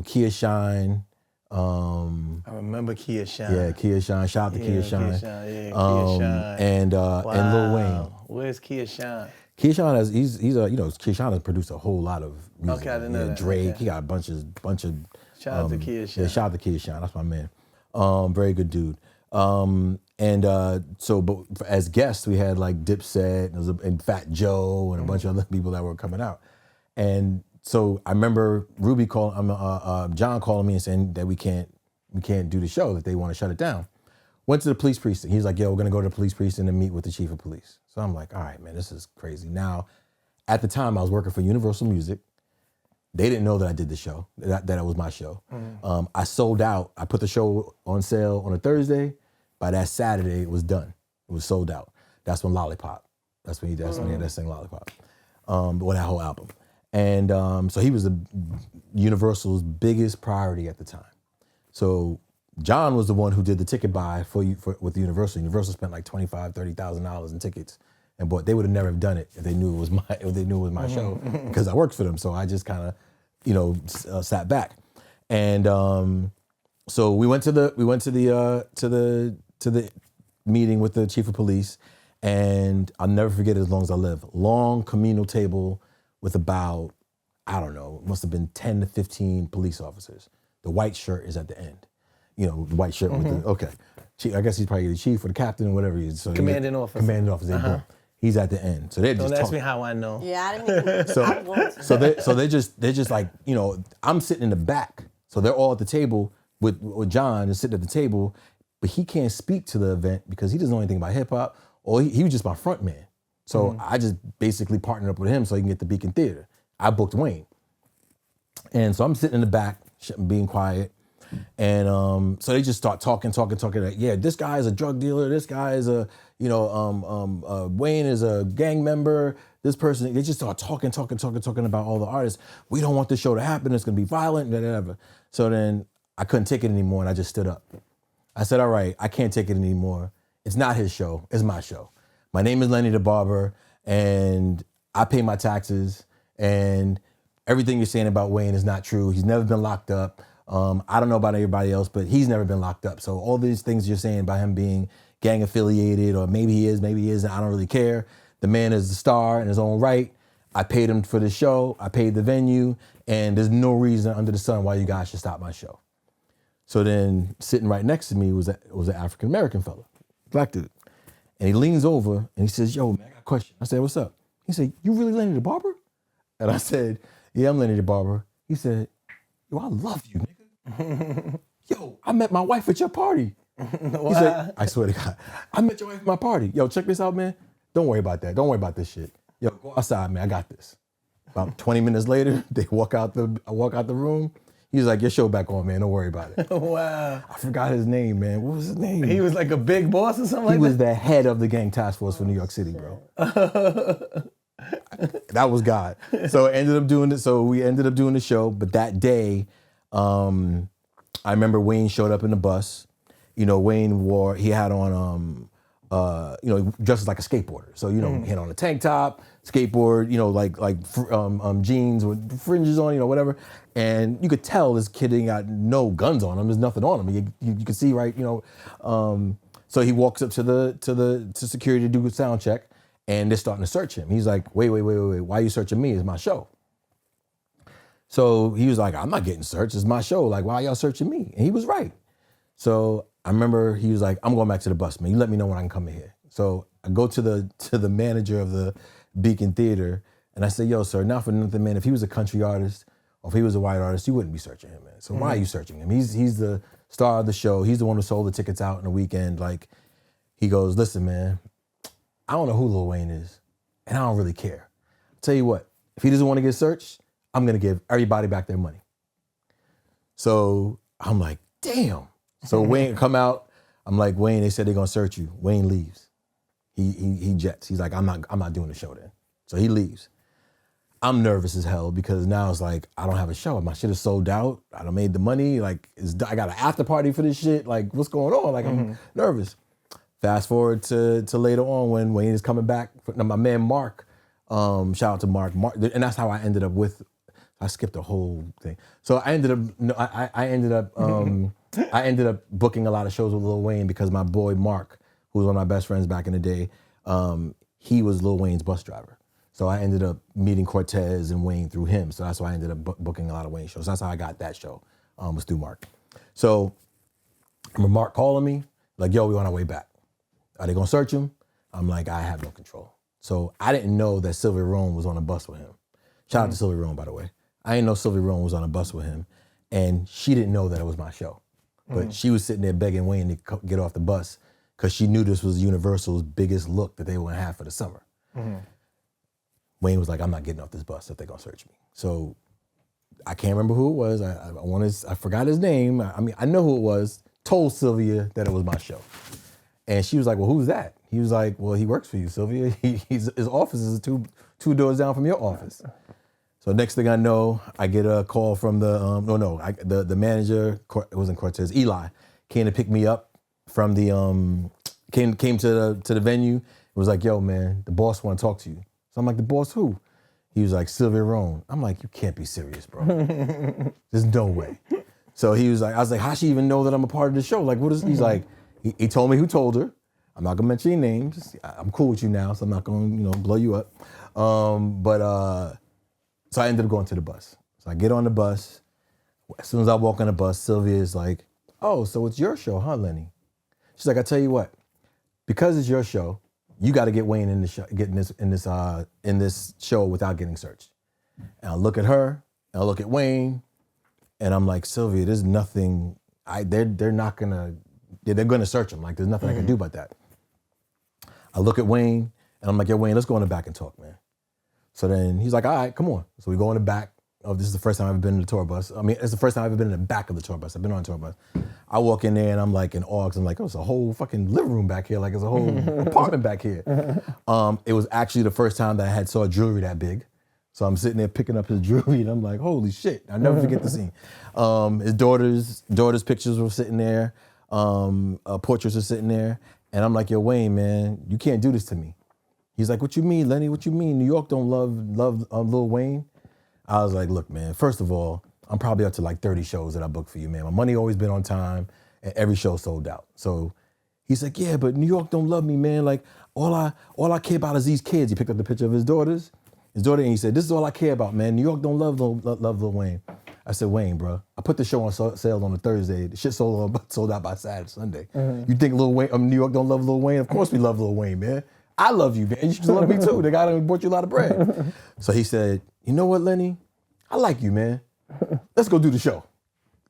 Speaker 1: Kia Shine.
Speaker 2: I remember Kia Shine.
Speaker 1: Yeah, Kia Shine. Shout out to Kia Shine.
Speaker 2: Kia Shine.
Speaker 1: And Lil Wayne.
Speaker 2: Where's Kia Shine?
Speaker 1: Kia Shine Kia Shine has produced a whole lot of music.
Speaker 2: Okay, I didn't know that.
Speaker 1: Drake,
Speaker 2: okay.
Speaker 1: He got a bunch of.
Speaker 2: Shout out to Kia Shine.
Speaker 1: Yeah, shout out to Kia Shine. That's my man. Very good dude. But as guests, we had like Dipset and Fat Joe and a bunch of other people that were coming out. And so I remember John calling me and saying that we can't do the show, that they want to shut it down. Went to the police precinct. He's like, yo, we're gonna go to the police precinct and meet with the chief of police. So I'm like, all right, man, this is crazy. Now, at the time I was working for Universal Music. They didn't know that I did the show, that it was my show. I sold out. I put the show on sale on a Thursday. By that Saturday, it was done. It was sold out. That's when Lollipop. That's when he had that sing Lollipop. That whole album. And so he was Universal's biggest priority at the time. So John was the one who did the ticket buy with Universal. Universal spent like $25,000, $30,000 in tickets, and they would have never done it if they knew it was my show because I worked for them. So I just kind of sat back, and so we went to the meeting with the chief of police, and I'll never forget it as long as I live. Long communal table with about, I don't know, it must have been 10 to 15 police officers. The white shirt is at the end. The white shirt with the, okay. I guess he's probably the chief or the captain or whatever he is. So
Speaker 2: Commanding officer.
Speaker 1: Commanding officer. Boom. He's at the end. So they're just
Speaker 2: Don't ask
Speaker 1: talking.
Speaker 2: me how I know.
Speaker 3: Yeah, I didn't even. I want to.
Speaker 1: So they're just like, I'm sitting in the back. So they're all at the table with John and sitting at the table, but he can't speak to the event because he doesn't know anything about hip hop, or he was just my front man. So I just basically partnered up with him so he can get the Beacon Theater. I booked Wayne. And so I'm sitting in the back, being quiet. And so they just start talking. Like, yeah, this guy is a drug dealer. This guy is Wayne is a gang member. This person, they just start talking about all the artists. We don't want this show to happen. It's going to be violent, whatever. So then I couldn't take it anymore, and I just stood up. I said, all right, I can't take it anymore. It's not his show. It's my show. My name is Lenny The Barber, and I pay my taxes, and everything you're saying about Wayne is not true. He's never been locked up. I don't know about everybody else, but he's never been locked up. So all these things you're saying about him being gang affiliated, or maybe he is, maybe he isn't. I don't really care. The man is the star in his own right. I paid him for the show. I paid the venue, and there's no reason under the sun why you guys should stop my show. So then sitting right next to me was an African-American fella, black dude. And he leans over and he says, yo, man, I got a question. I said, what's up? He said, you really Lenny the Barber? And I said, yeah, I'm Lenny the Barber. He said, yo, I love you, nigga. Yo, I met my wife at your party. He said, I swear to God, I met your wife at my party. Yo, check this out, man. Don't worry about that. Don't worry about this shit. Yo, go outside, man. I got this. About 20 minutes later, I walk out the room. He's like, your show back on, man. Don't worry about it.
Speaker 2: Wow.
Speaker 1: I forgot his name, man. What was his name?
Speaker 2: He was like a big boss or something like that?
Speaker 1: He was the head of the gang task force for New York City, bro. That was God. So I ended up doing it. So we ended up doing the show. But that day, I remember Wayne showed up in the bus. You know, Wayne he had on, dressed like a skateboarder. So, he had on a tank top, skateboard, jeans with fringes on, whatever. And you could tell this kid ain't got no guns on him. There's nothing on him. You could see, right, so he walks up to security to do a sound check, and they're starting to search him. He's like, wait, why are you searching me? It's my show. So he was like, I'm not getting searched. It's my show. Like, why are y'all searching me? And he was right. So I remember he was like, I'm going back to the bus, man. You let me know when I can come in here. So I go to the manager of the Beacon Theater, and I say, yo, sir, not for nothing, man. If he was a country artist or if he was a white artist, you wouldn't be searching him, man. So why are you searching him? He's the star of the show. He's the one who sold the tickets out in the weekend. Like, he goes, listen, man, I don't know who Lil Wayne is, and I don't really care. I'll tell you what, if he doesn't want to get searched, I'm going to give everybody back their money. So I'm like, damn. So Wayne come out. I'm like, Wayne, they said they're going to search you. Wayne leaves. He jets. He's like, I'm not doing the show then. So he leaves. I'm nervous as hell because now it's like, I don't have a show. My shit is sold out. I done made the money. Like, I got an after party for this shit. Like, what's going on? Like, I'm nervous. Fast forward to later on when Wayne is coming back. My man Mark, shout out to Mark. And that's how I ended up I skipped the whole thing. So I ended up booking a lot of shows with Lil Wayne because my boy Mark, who was one of my best friends back in the day, he was Lil Wayne's bus driver. So I ended up meeting Cortez and Wayne through him. So that's why I ended up booking a lot of Wayne shows. That's how I got that show, was through Mark. So I remember Mark calling me, like, yo, we on our way back. Are they gonna search him? I'm like, I have no control. So I didn't know that Sylvia Rome was on a bus with him. Shout out to Sylvia Rome, by the way. I didn't know Sylvia Rome was on a bus with him, and she didn't know that it was my show. But she was sitting there begging Wayne to get off the bus because she knew this was Universal's biggest look that they were gonna have for the summer. Wayne was like, I'm not getting off this bus if they're gonna search me. So I can't remember who it was. I forgot his name. I know who it was. Told Sylvia that it was my show. And she was like, well, who's that? He was like, well, he works for you, Sylvia. His office is two doors down from your office. So next thing I know, I get a call from the manager, it wasn't Cortez, Eli, came to pick me up from the, came to the venue. It was like, yo, man, the boss want to talk to you. So I'm like, the boss who? He was like, Sylvia Rome. I'm like, you can't be serious, bro. There's no way. So he was like, I was like, how she even know that I'm a part of the show? Like, what is, he's like, he told me who told her. I'm not gonna mention your names. I'm cool with you now, so I'm not gonna, blow you up. So I ended up going to the bus. So I get on the bus. As soon as I walk on the bus, Sylvia is like, oh, so it's your show, huh, Lenny? She's like, I tell you what, because it's your show, you got to get Wayne in the show, in this show without getting searched. And I look at her, and I look at Wayne, and I'm like, Sylvia, there's nothing. They're gonna search him. Like, there's nothing I can do about that. I look at Wayne, and I'm like, yo, Wayne, let's go in the back and talk, man. So then he's like, all right, come on. So we go in the back. Oh, this is the first time I've ever been in the tour bus. I mean, it's the first time I've ever been in the back of the tour bus. I've been on a tour bus. I walk in there and I'm like in awe. I'm like, oh, it's a whole fucking living room back here. Like, it's a whole apartment back here. It was actually the first time that I had saw jewelry that big. So I'm sitting there picking up his jewelry and I'm like, holy shit. I'll never forget the scene. His daughter's pictures were sitting there. Portraits were sitting there. And I'm like, yo, Wayne, man, you can't do this to me. He's like, what you mean, Lenny? What you mean? New York don't love Lil Wayne? I was like, look, man, first of all, I'm probably up to like 30 shows that I booked for you, man. My money always been on time and every show sold out. So He's like, yeah, but New York don't love me, man. Like, all I care about is these kids. He picked up the picture of his daughter, and he said, this is all I care about, man. New York don't love Lil Wayne. I said, Wayne, bro, I put the show on sale on a Thursday. The shit sold out by Saturday, Sunday. You think Lil Wayne, New York don't love Lil Wayne? Of course we love Lil Wayne, man. I love you, man. You should love me too. The guy done bought you a lot of bread. So he said, you know what, Lenny? I like you, man. Let's go do the show.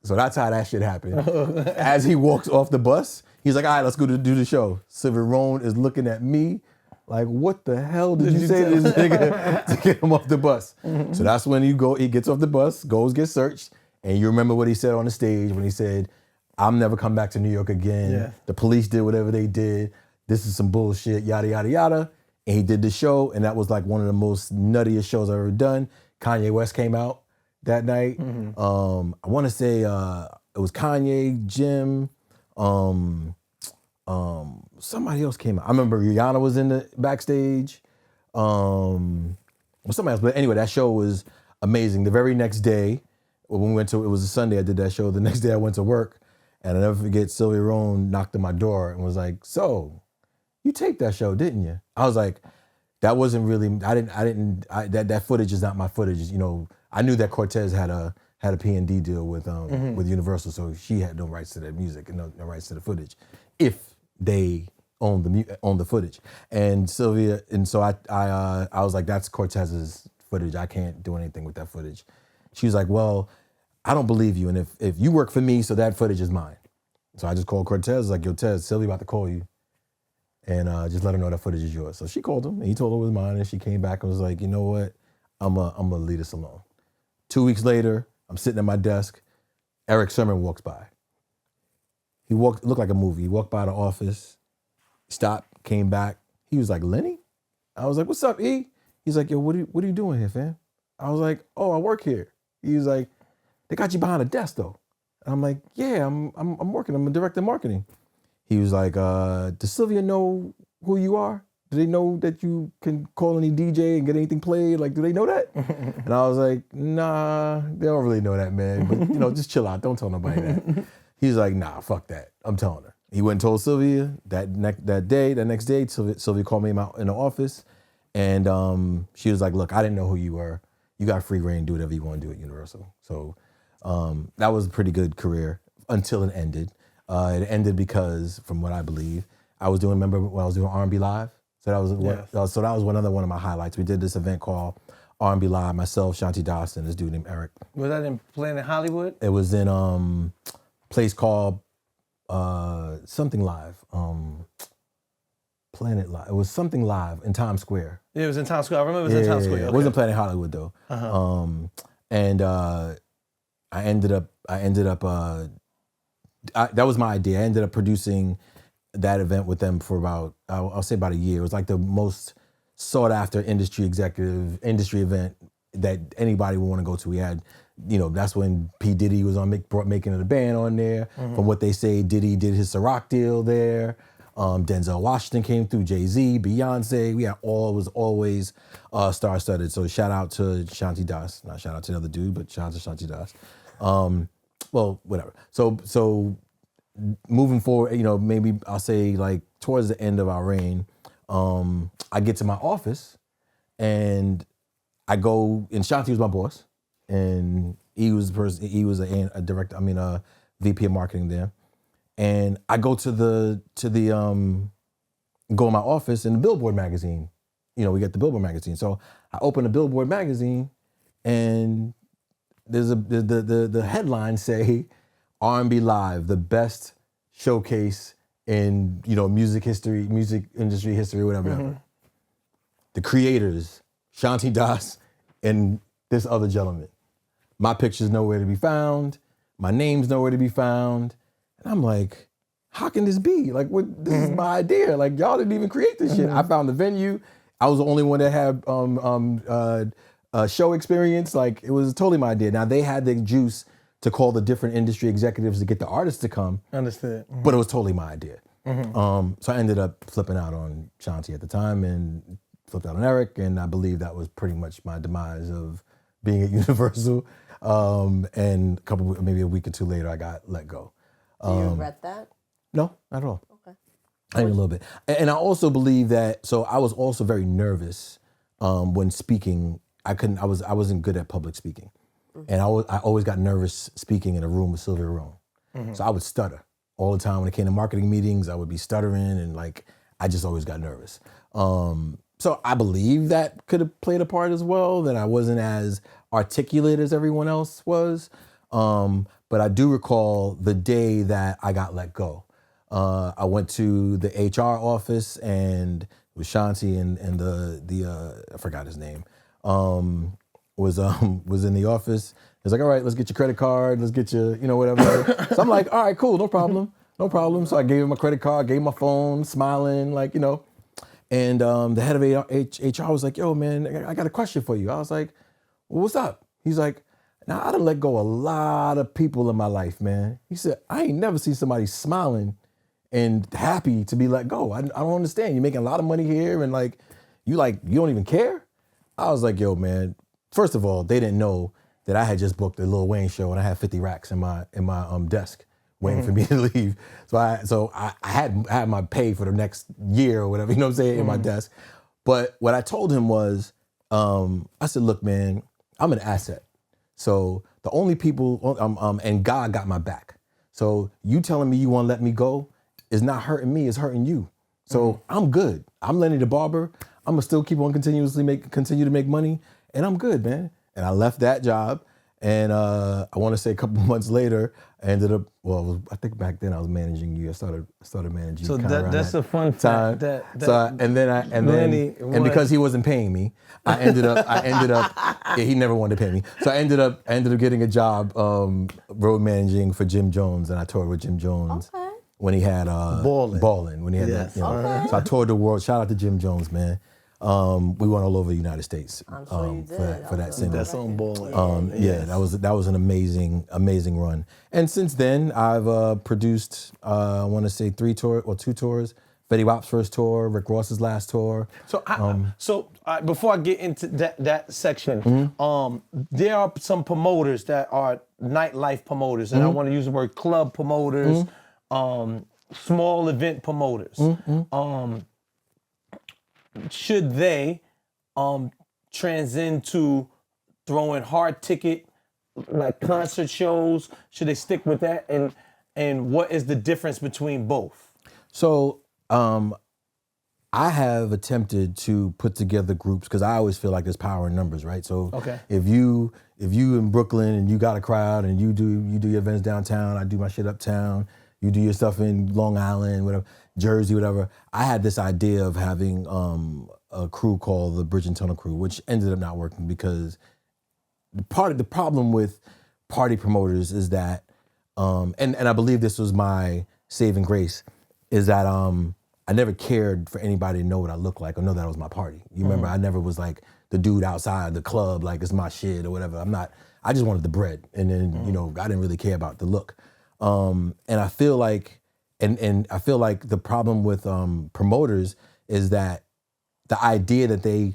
Speaker 1: So that's how that shit happened. As he walks off the bus, he's like, all right, let's go do the show. Sylvia Roan is looking at me like, what the hell did you say to this nigga to get him off the bus? So that's when he gets off the bus, get searched, and you remember what he said on the stage when he said, I'm never coming back to New York again. Yeah. The police did whatever they did. This is some bullshit, yada, yada, yada. And he did the show, and that was like one of the most nuttiest shows I've ever done. Kanye West came out that night. I want to say it was Kanye, Jim, somebody else came out. I remember Rihanna was in the backstage. Somebody else. But anyway, that show was amazing. The very next day, when we went to, it was a Sunday, I did that show. The next day I went to work, and I'll never forget, Sylvia Roan knocked on my door and was like, so, you taped that show, didn't you? I was like, that wasn't really, that footage is not my footage. You know, I knew that Cortez had a P&D deal with Universal, so she had no rights to that music and no rights to the footage, if they owned the footage. And Sylvia, and so I was like, that's Cortez's footage. I can't do anything with that footage. She was like, well, I don't believe you, and if you work for me, so that footage is mine. So I just called Cortez, like, yo, Tez, Sylvia about to call you, and just let her know that footage is yours. So she called him, and he told her it was mine, and she came back and was like, you know what, I'm gonna leave this alone. 2 weeks later, I'm sitting at my desk. Eric Sermon walks by. It looked like a movie. He walked by the office, stopped, came back. He was like, Lenny? I was like, what's up, E? He's like, yo, what are you doing here, fam? I was like, oh, I work here. He was like, they got you behind a desk though. And I'm like, yeah, I'm working. I'm a director of marketing. He was like, does Sylvia know who you are? Do they know that you can call any DJ and get anything played? Like, do they know that? And I was like, nah, they don't really know that, man. But, you know, just chill out. Don't tell nobody that. He's like, nah, fuck that. I'm telling her. He went and told Sylvia that next day, Sylvia called me in the office. And she was like, look, I didn't know who you were. You got free reign, do whatever you want to do at Universal. So that was a pretty good career until it ended. It ended because, from what I believe, remember when I was doing R&B Live? So that was one of my highlights. We did this event called R&B Live, myself, Shanti Das, and this dude named Eric.
Speaker 2: Was that in Planet Hollywood?
Speaker 1: It was in a place called something Live. Planet Live. It was something Live in Times Square.
Speaker 2: Yeah, it was in Times Square. I remember it was in Times Square. Okay.
Speaker 1: It wasn't Planet Hollywood though. I ended up that was my idea. I ended up producing that event with them for about, I'll say about a year. It was like the most sought after industry event that anybody would want to go to. We had, you know, that's when P. Diddy was making of the band on there. From what they say, Diddy did his Ciroc deal there. Denzel Washington came through, Jay-Z, Beyonce. It was always star-studded. So shout out to Shanti Das. Not shout out to the other dude, but shout out to Shanti Das. Well, whatever. So moving forward, you know, maybe I'll say like towards the end of our reign, I get to my office and I go, and Shanti was my boss, and he was a director, a VP of marketing there. And I go go in my office, and the Billboard magazine, you know, we get the Billboard magazine. So I open the Billboard magazine, and there's the headlines say R&B Live, the best showcase in, you know, music industry history, whatever. The creators, Shanti Das and this other gentleman. My picture's nowhere to be found. My name's nowhere to be found. And I'm like, how can this be? Like, what? This is my idea. Like, y'all didn't even create this shit. I found the venue. I was the only one that had show experience. Like, it was totally my idea. Now, they had the juice to call the different industry executives to get the artists to come.
Speaker 2: Understood.
Speaker 1: But it was totally my idea. So I ended up flipping out on Shanti at the time and flipped out on Eric. And I believe that was pretty much my demise of being at Universal. And maybe a week or two later, I got let go.
Speaker 3: Do you regret that?
Speaker 1: No, not at all.
Speaker 3: Okay.
Speaker 1: I think a little bit. And I also believe that, so I was also very nervous when speaking. I wasn't good at public speaking. And I always got nervous speaking in a room with Sylvia Rome. So I would stutter all the time. When it came to marketing meetings, I would be stuttering and like, I just always got nervous. So I believe that could have played a part as well, that I wasn't as articulate as everyone else was. But I do recall the day that I got let go. I went to the HR office and it was Shanti and the I forgot his name, was in the office. He was like, all right, let's get your credit card, let's get your, whatever. So I'm like, all right, cool, no problem. So I gave him my credit card, gave him my phone, smiling, like, And the head of HR was like, yo, man, I got a question for you. I was like, well, what's up? He's like, now I done let go a lot of people in my life, man. He said, I ain't never seen somebody smiling and happy to be let go. I don't understand. You're making a lot of money here and you don't even care? I was like, yo, man, first of all, they didn't know that I had just booked the Lil Wayne show and I had 50 racks in my desk waiting for me to leave. So I had my pay for the next year or whatever, in my desk. But what I told him was, I said, look, man, I'm an asset. So the only people, and God got my back. So you telling me you want to let me go is not hurting me, it's hurting you. So I'm good. I'm Lenny The Barber. I'm gonna still keep on continue to make money, and I'm good, man. And I left that job, and I want to say a couple months later, I ended up. Well, I think back then I was managing you. I started managing.
Speaker 2: So
Speaker 1: you
Speaker 2: that's
Speaker 1: that
Speaker 2: a fun
Speaker 1: time.
Speaker 2: fact.
Speaker 1: And because he wasn't paying me, I ended up. Yeah, he never wanted to pay me. So I ended up getting a job road managing for Jim Jones, and I toured with Jim Jones.
Speaker 3: Okay.
Speaker 1: When he had Ballin', when he had
Speaker 2: Yes.
Speaker 3: Okay.
Speaker 1: So I toured the world. Shout out to Jim Jones, man. We went all over the United States
Speaker 3: I'm sure you did.
Speaker 1: for that single.
Speaker 2: That's on Ballin'.
Speaker 1: Yeah, that was an amazing run. And since then, I've produced I want to say 2 tours. Fetty Wap's first tour, Rick Ross's last tour.
Speaker 2: So before I get into that section, there are some promoters that are nightlife promoters, and I want to use the word club promoters. Small event promoters. Should they transcend to throwing hard ticket like concert shows? Should they stick with that? And what is the difference between both?
Speaker 1: So I have attempted to put together groups because I always feel like there's power in numbers, right? So if you in Brooklyn and you got a crowd and you do your events downtown, I do my shit uptown. You do your stuff in Long Island, whatever, Jersey, whatever. I had this idea of having a crew called the Bridge and Tunnel Crew, which ended up not working because part of the problem with party promoters is that, and I believe this was my saving grace, is that I never cared for anybody to know what I look like or know that it was my party. You remember, I never was like the dude outside the club, like it's my shit or whatever. I just wanted the bread. And then, I didn't really care about the look. And I feel like, and I feel like the problem with promoters is that the idea that they,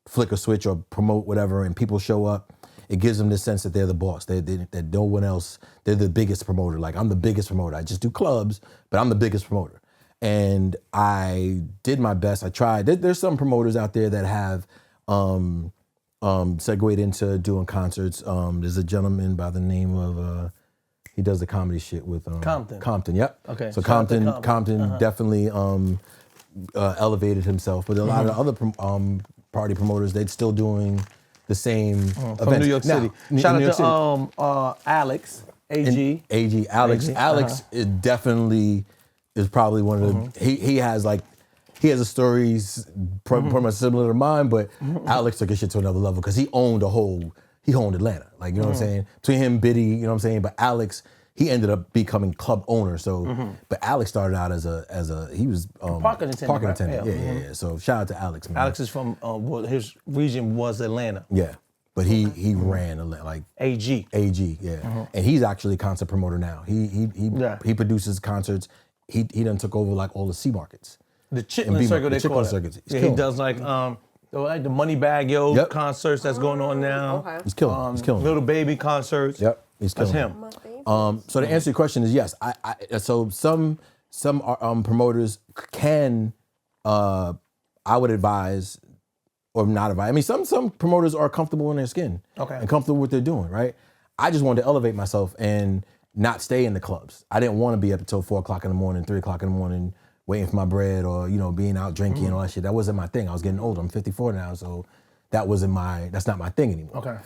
Speaker 1: flick a switch or promote whatever and people show up, it gives them the sense that they're the boss. That no one else, they're the biggest promoter. Like I'm the biggest promoter. I just do clubs, but I'm the biggest promoter. And I did my best. I tried. There's some promoters out there that have segued into doing concerts. There's a gentleman by the name of, he does the comedy shit with Compton, yep.
Speaker 2: Okay.
Speaker 1: So Compton definitely elevated himself. But a lot of other party promoters, they're still doing the same events.
Speaker 2: From New York City. Shout out to Alex, AG.
Speaker 1: Alex is definitely is probably one of the, he has a story pretty much similar to mine, but Alex took his shit to another level because he owned Atlanta. Like, you know what I'm saying? Between him, Biddy, you know what I'm saying? But Alex, he ended up becoming club owner. So, but Alex started out as he was
Speaker 2: parking attendant.
Speaker 1: Right? Yeah. So shout out to Alex, man.
Speaker 2: Alex is from, his region was Atlanta.
Speaker 1: Yeah. But he ran like
Speaker 2: AG,
Speaker 1: yeah. And he's actually a concert promoter now. He produces concerts. He done took over like all the C markets.
Speaker 2: The Chitlin Circuit, they call it.
Speaker 1: Circuits.
Speaker 2: Yeah, he does like the Moneybag concerts that's going on now.
Speaker 3: Okay.
Speaker 1: He's killing.
Speaker 2: Little Baby concerts.
Speaker 1: Yep, he's killing.
Speaker 2: That's him.
Speaker 1: So to answer your question is yes. So some some promoters can, I would advise, or not advise. I mean, some promoters are comfortable in their skin and comfortable with what they're doing, right? I just wanted to elevate myself and not stay in the clubs. I didn't want to be up until 4 o'clock in the morning, 3 o'clock in the morning, waiting for my bread or, being out drinking and all that shit. That wasn't my thing. I was getting older. I'm 54 now, so that's not my thing anymore.
Speaker 2: Okay.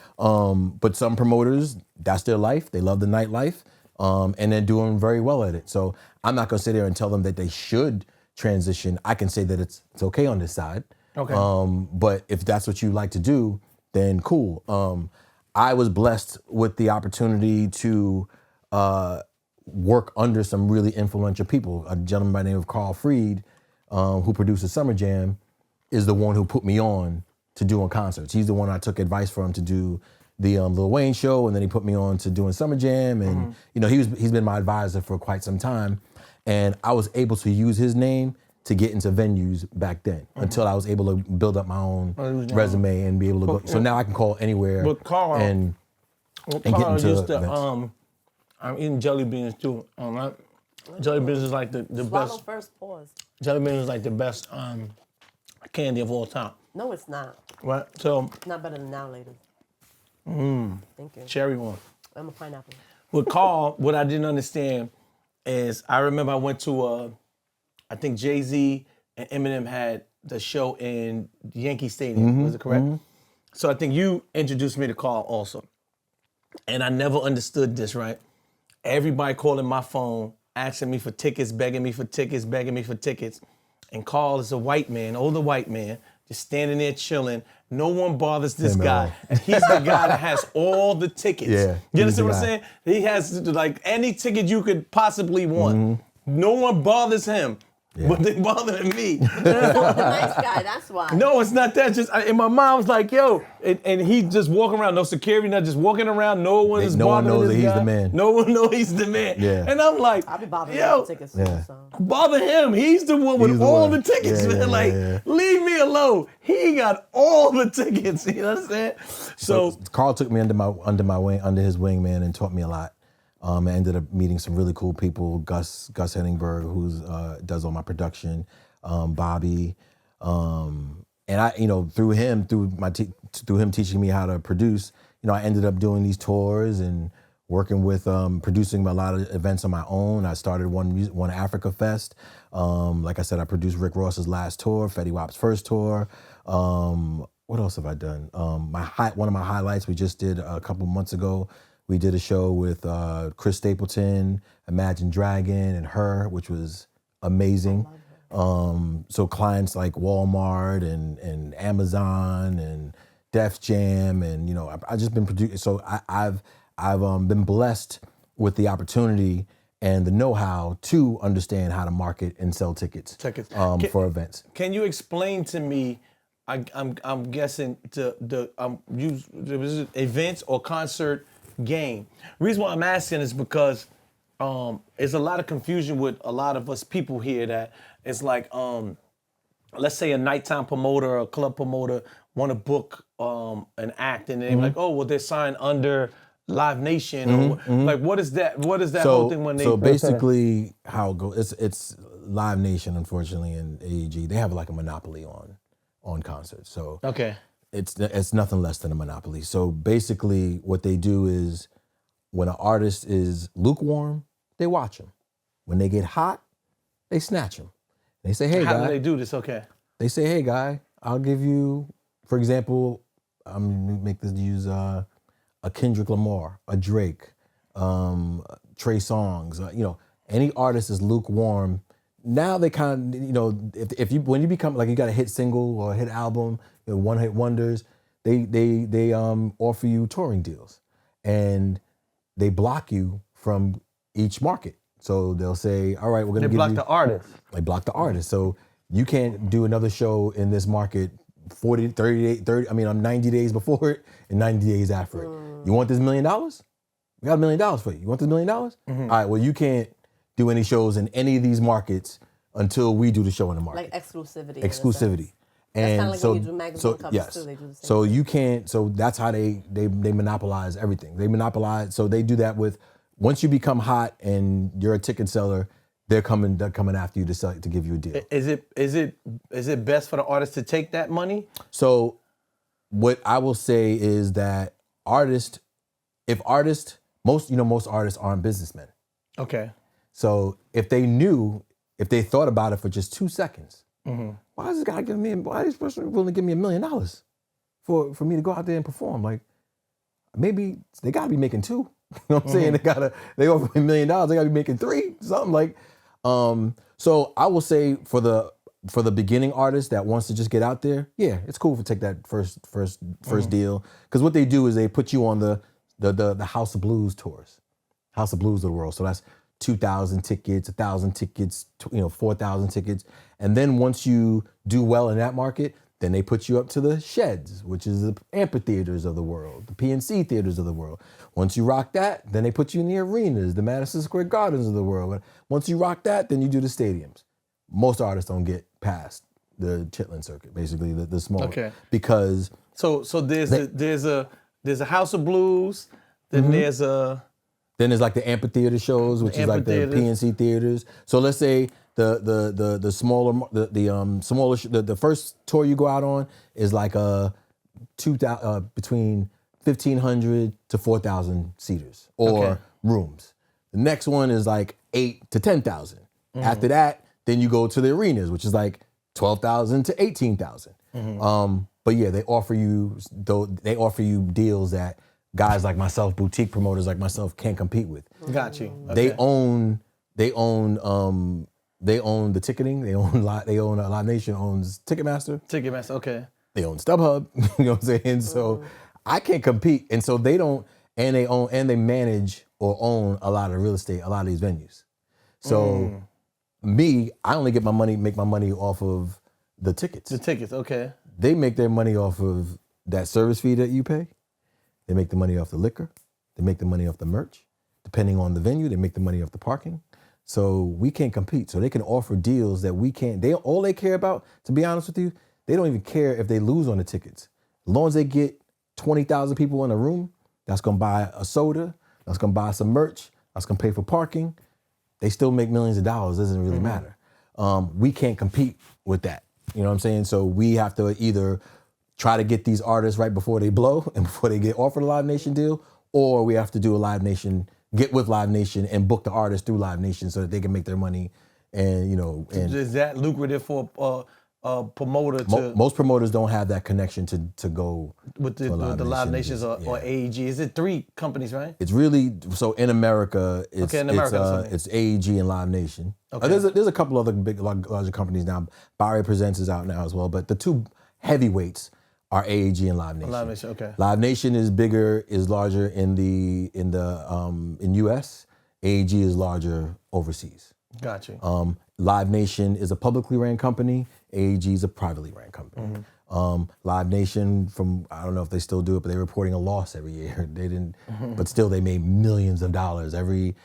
Speaker 1: But some promoters, that's their life. They love the nightlife, and they're doing very well at it. So I'm not gonna sit there and tell them that they should transition. I can say that it's okay on this side.
Speaker 2: Okay.
Speaker 1: But if that's what you like to do, then cool. I was blessed with the opportunity to work under some really influential people. A gentleman by the name of Carl Freed, who produces Summer Jam, is the one who put me on to doing concerts. He's the one I took advice from to do the Lil Wayne show, and then he put me on to doing Summer Jam, and he's been my advisor for quite some time, and I was able to use his name to get into venues back then until I was able to build up my own resume and be able to go. So now I can call anywhere and get into
Speaker 2: used to,
Speaker 1: events.
Speaker 2: I'm eating jelly beans too. Jelly beans is like the
Speaker 3: Swallow
Speaker 2: best.
Speaker 3: first, pause.
Speaker 2: Jelly beans is like the best candy of all time.
Speaker 3: No, it's not.
Speaker 2: Right? So
Speaker 3: It's not better than now, ladies. Thank you.
Speaker 2: cherry one.
Speaker 3: I'm a pineapple.
Speaker 2: With Carl, what I didn't understand is I remember I went to I think Jay-Z and Eminem had the show in Yankee Stadium. Was it correct? So I think you introduced me to Carl also. And I never understood this, right? Everybody calling my phone, asking me for tickets, begging me for tickets, begging me for tickets. And Carl is a white man, older white man, just standing there chilling. No one bothers this guy. And he's the guy that has all the tickets.
Speaker 1: Yeah,
Speaker 2: You
Speaker 1: he's the
Speaker 2: understand what I'm
Speaker 1: guy.
Speaker 2: saying? He has like any ticket you could possibly want. No one bothers him, but they bothering me.
Speaker 3: The nice guy, that's why.
Speaker 2: No, it's not that. Just and my mom's like, yo, and he just walking around, no security, not just walking around. No one is
Speaker 1: No one
Speaker 2: bothering
Speaker 1: knows
Speaker 2: this
Speaker 1: that he's
Speaker 2: guy.
Speaker 1: the man.
Speaker 2: No one knows he's the man.
Speaker 1: Yeah.
Speaker 2: And I'm like,
Speaker 3: I'll be bothering
Speaker 2: yo,
Speaker 3: with tickets soon,
Speaker 1: Yeah.
Speaker 3: so.
Speaker 2: bother him. He's the one with
Speaker 1: He's the
Speaker 2: all
Speaker 1: one.
Speaker 2: the tickets,
Speaker 1: Yeah,
Speaker 2: man.
Speaker 1: yeah,
Speaker 2: Like,
Speaker 1: yeah.
Speaker 2: leave me alone. He got all the tickets. You know what I'm saying? So
Speaker 1: Carl took me under his wing, man, and taught me a lot. I ended up meeting some really cool people. Gus Henningberg, who's does all my production, Bobby, and I, through him teaching me how to produce, I ended up doing these tours and working with producing a lot of events on my own. I started one Africa Fest. Like I said, I produced Rick Ross's last tour, Fetty Wap's first tour. What else have I done? One of my highlights we just did a couple months ago. We did a show with Chris Stapleton, Imagine Dragon, and Her, which was amazing. So clients like Walmart and Amazon and Def Jam, and I've just been producing. So I've been blessed with the opportunity and the know-how to understand how to market and sell tickets. For events.
Speaker 2: can you explain to me? I'm guessing events or concert game. Reason why I'm asking is because there's a lot of confusion with a lot of us people here that it's like let's say a nighttime promoter or a club promoter want to book an act and they're like, oh well, they're signed under Live Nation or like what is that whole thing when they
Speaker 1: so basically how it goes, it's Live Nation, unfortunately, and AEG, they have like a monopoly on concerts. So
Speaker 2: okay.
Speaker 1: It's nothing less than a monopoly. So basically what they do is when an artist is lukewarm, they watch them. When they get hot, they snatch them. They say, hey,
Speaker 2: How
Speaker 1: guy.
Speaker 2: do they do this? Okay.
Speaker 1: They say, hey, guy, I'll give you, for example, I'm going to make this use a Kendrick Lamar, a Drake, Trey Songz, any artist is lukewarm. Now they kind of, when you become, like you got a hit single or a hit album, one hit wonders, they offer you touring deals and they block you from each market. So they'll say, all right, we're going to give you.
Speaker 2: They block the artist.
Speaker 1: They block the artist. So you can't do another show in this market 90 days before it and 90 days after it. You want this $1 million? We got $1 million for you. You want this $1 million? All right, well, you can't do any shows in any of these markets until we do the show in the market.
Speaker 3: Like exclusivity.
Speaker 1: Exclusivity.
Speaker 3: That's
Speaker 1: And
Speaker 3: kind of like
Speaker 1: so,
Speaker 3: when you do magazine covers
Speaker 1: yes.
Speaker 3: too. They do the same.
Speaker 1: So you can't, so that's how they monopolize everything. They monopolize, so they do that with, once you become hot and you're a ticket seller, they're coming after you to give you a deal.
Speaker 2: Is it best for the artist to take that money?
Speaker 1: So what I will say is that most artists aren't businessmen.
Speaker 2: Okay.
Speaker 1: So if they thought about it for just 2 seconds, why is this guy why is this person willing to give me $1 million for me to go out there and perform? Like, maybe they gotta be making 2. You know what I'm saying? They offer me $1 million, they gotta be making 3, something like. So I will say for the beginning artist that wants to just get out there, yeah, it's cool to take that first deal. Because what they do is they put you on the House of Blues tours, House of Blues of the world. So that's 2,000 tickets, 1,000 tickets, 4,000 tickets. And then once you do well in that market, then they put you up to the Sheds, which is the amphitheaters of the world, the PNC theaters of the world. Once you rock that, then they put you in the arenas, the Madison Square Gardens of the world. Once you rock that, then you do the stadiums. Most artists don't get past the Chitlin circuit, basically the small.
Speaker 2: Okay.
Speaker 1: Because
Speaker 2: so there's a House of Blues, then
Speaker 1: there's like the amphitheater shows, which is like the PNC theaters. So let's say the smaller the first tour you go out on is like between 1,500 to 4,000 seaters or rooms. The next one is like 8 to 10,000. After that, then you go to the arenas, which is like 12,000 to 18,000. But yeah, they offer you deals that guys like myself, boutique promoters like myself, can't compete with.
Speaker 2: Got you. Okay.
Speaker 1: They own the ticketing. Live Nation owns Ticketmaster.
Speaker 2: Okay.
Speaker 1: They own StubHub. You know what I'm saying? So I can't compete, and so they don't. And they manage or own a lot of real estate, a lot of these venues. So I only make my money off of the tickets.
Speaker 2: The tickets, okay.
Speaker 1: They make their money off of that service fee that you pay. They make the money off the liquor. They make the money off the merch. Depending on the venue, they make the money off the parking. So we can't compete. So they can offer deals that we can't. All they care about, to be honest with you, they don't even care if they lose on the tickets. As long as they get 20,000 people in a room, that's gonna buy a soda, that's gonna buy some merch, that's gonna pay for parking. They still make millions of dollars. It doesn't really matter. We can't compete with that. You know what I'm saying? So we have to either try to get these artists right before they blow and before they get offered a Live Nation deal, or we have to do get with Live Nation and book the artist through Live Nation so that they can make their money. And
Speaker 2: is that lucrative for a promoter?
Speaker 1: Most promoters don't have that connection to go
Speaker 2: with the Live Nations or AEG. Is it 3 companies, right?
Speaker 1: It's really so in America. It's AEG and Live Nation. Okay. There's a couple other big larger companies now. Barry Presents is out now as well, but the 2 heavyweights are AEG and Live Nation.
Speaker 2: Live Nation, okay.
Speaker 1: Live Nation is larger in US. AEG is larger overseas.
Speaker 2: Gotcha.
Speaker 1: Live Nation is a publicly ran company. AEG is a privately ran company. Live Nation, I don't know if they still do it, but they're reporting a loss every year. They didn't, but still they made millions of dollars. Every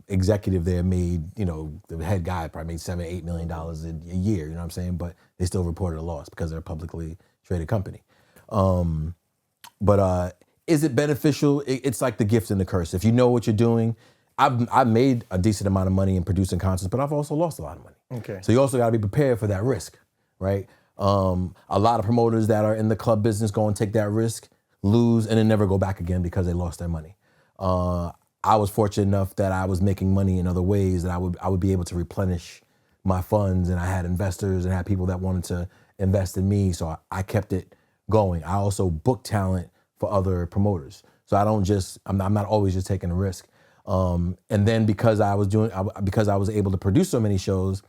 Speaker 1: executive there made, the head guy probably made $7-8 million a year. You know what I'm saying? But they still reported a loss because they're a publicly traded company. But is it beneficial? It's like the gift and the curse. If you know what you're doing, I've made a decent amount of money in producing concerts, but I've also lost a lot of money.
Speaker 2: Okay.
Speaker 1: So you also got to be prepared for that risk, right? A lot of promoters that are in the club business go and take that risk, lose, and then never go back again because they lost their money. I was fortunate enough that I was making money in other ways that I would be able to replenish my funds, and I had investors and had people that wanted to invest in me, so I kept it going. I also book talent for other promoters, so I'm not always just taking a risk. And then because I was able to produce so many shows,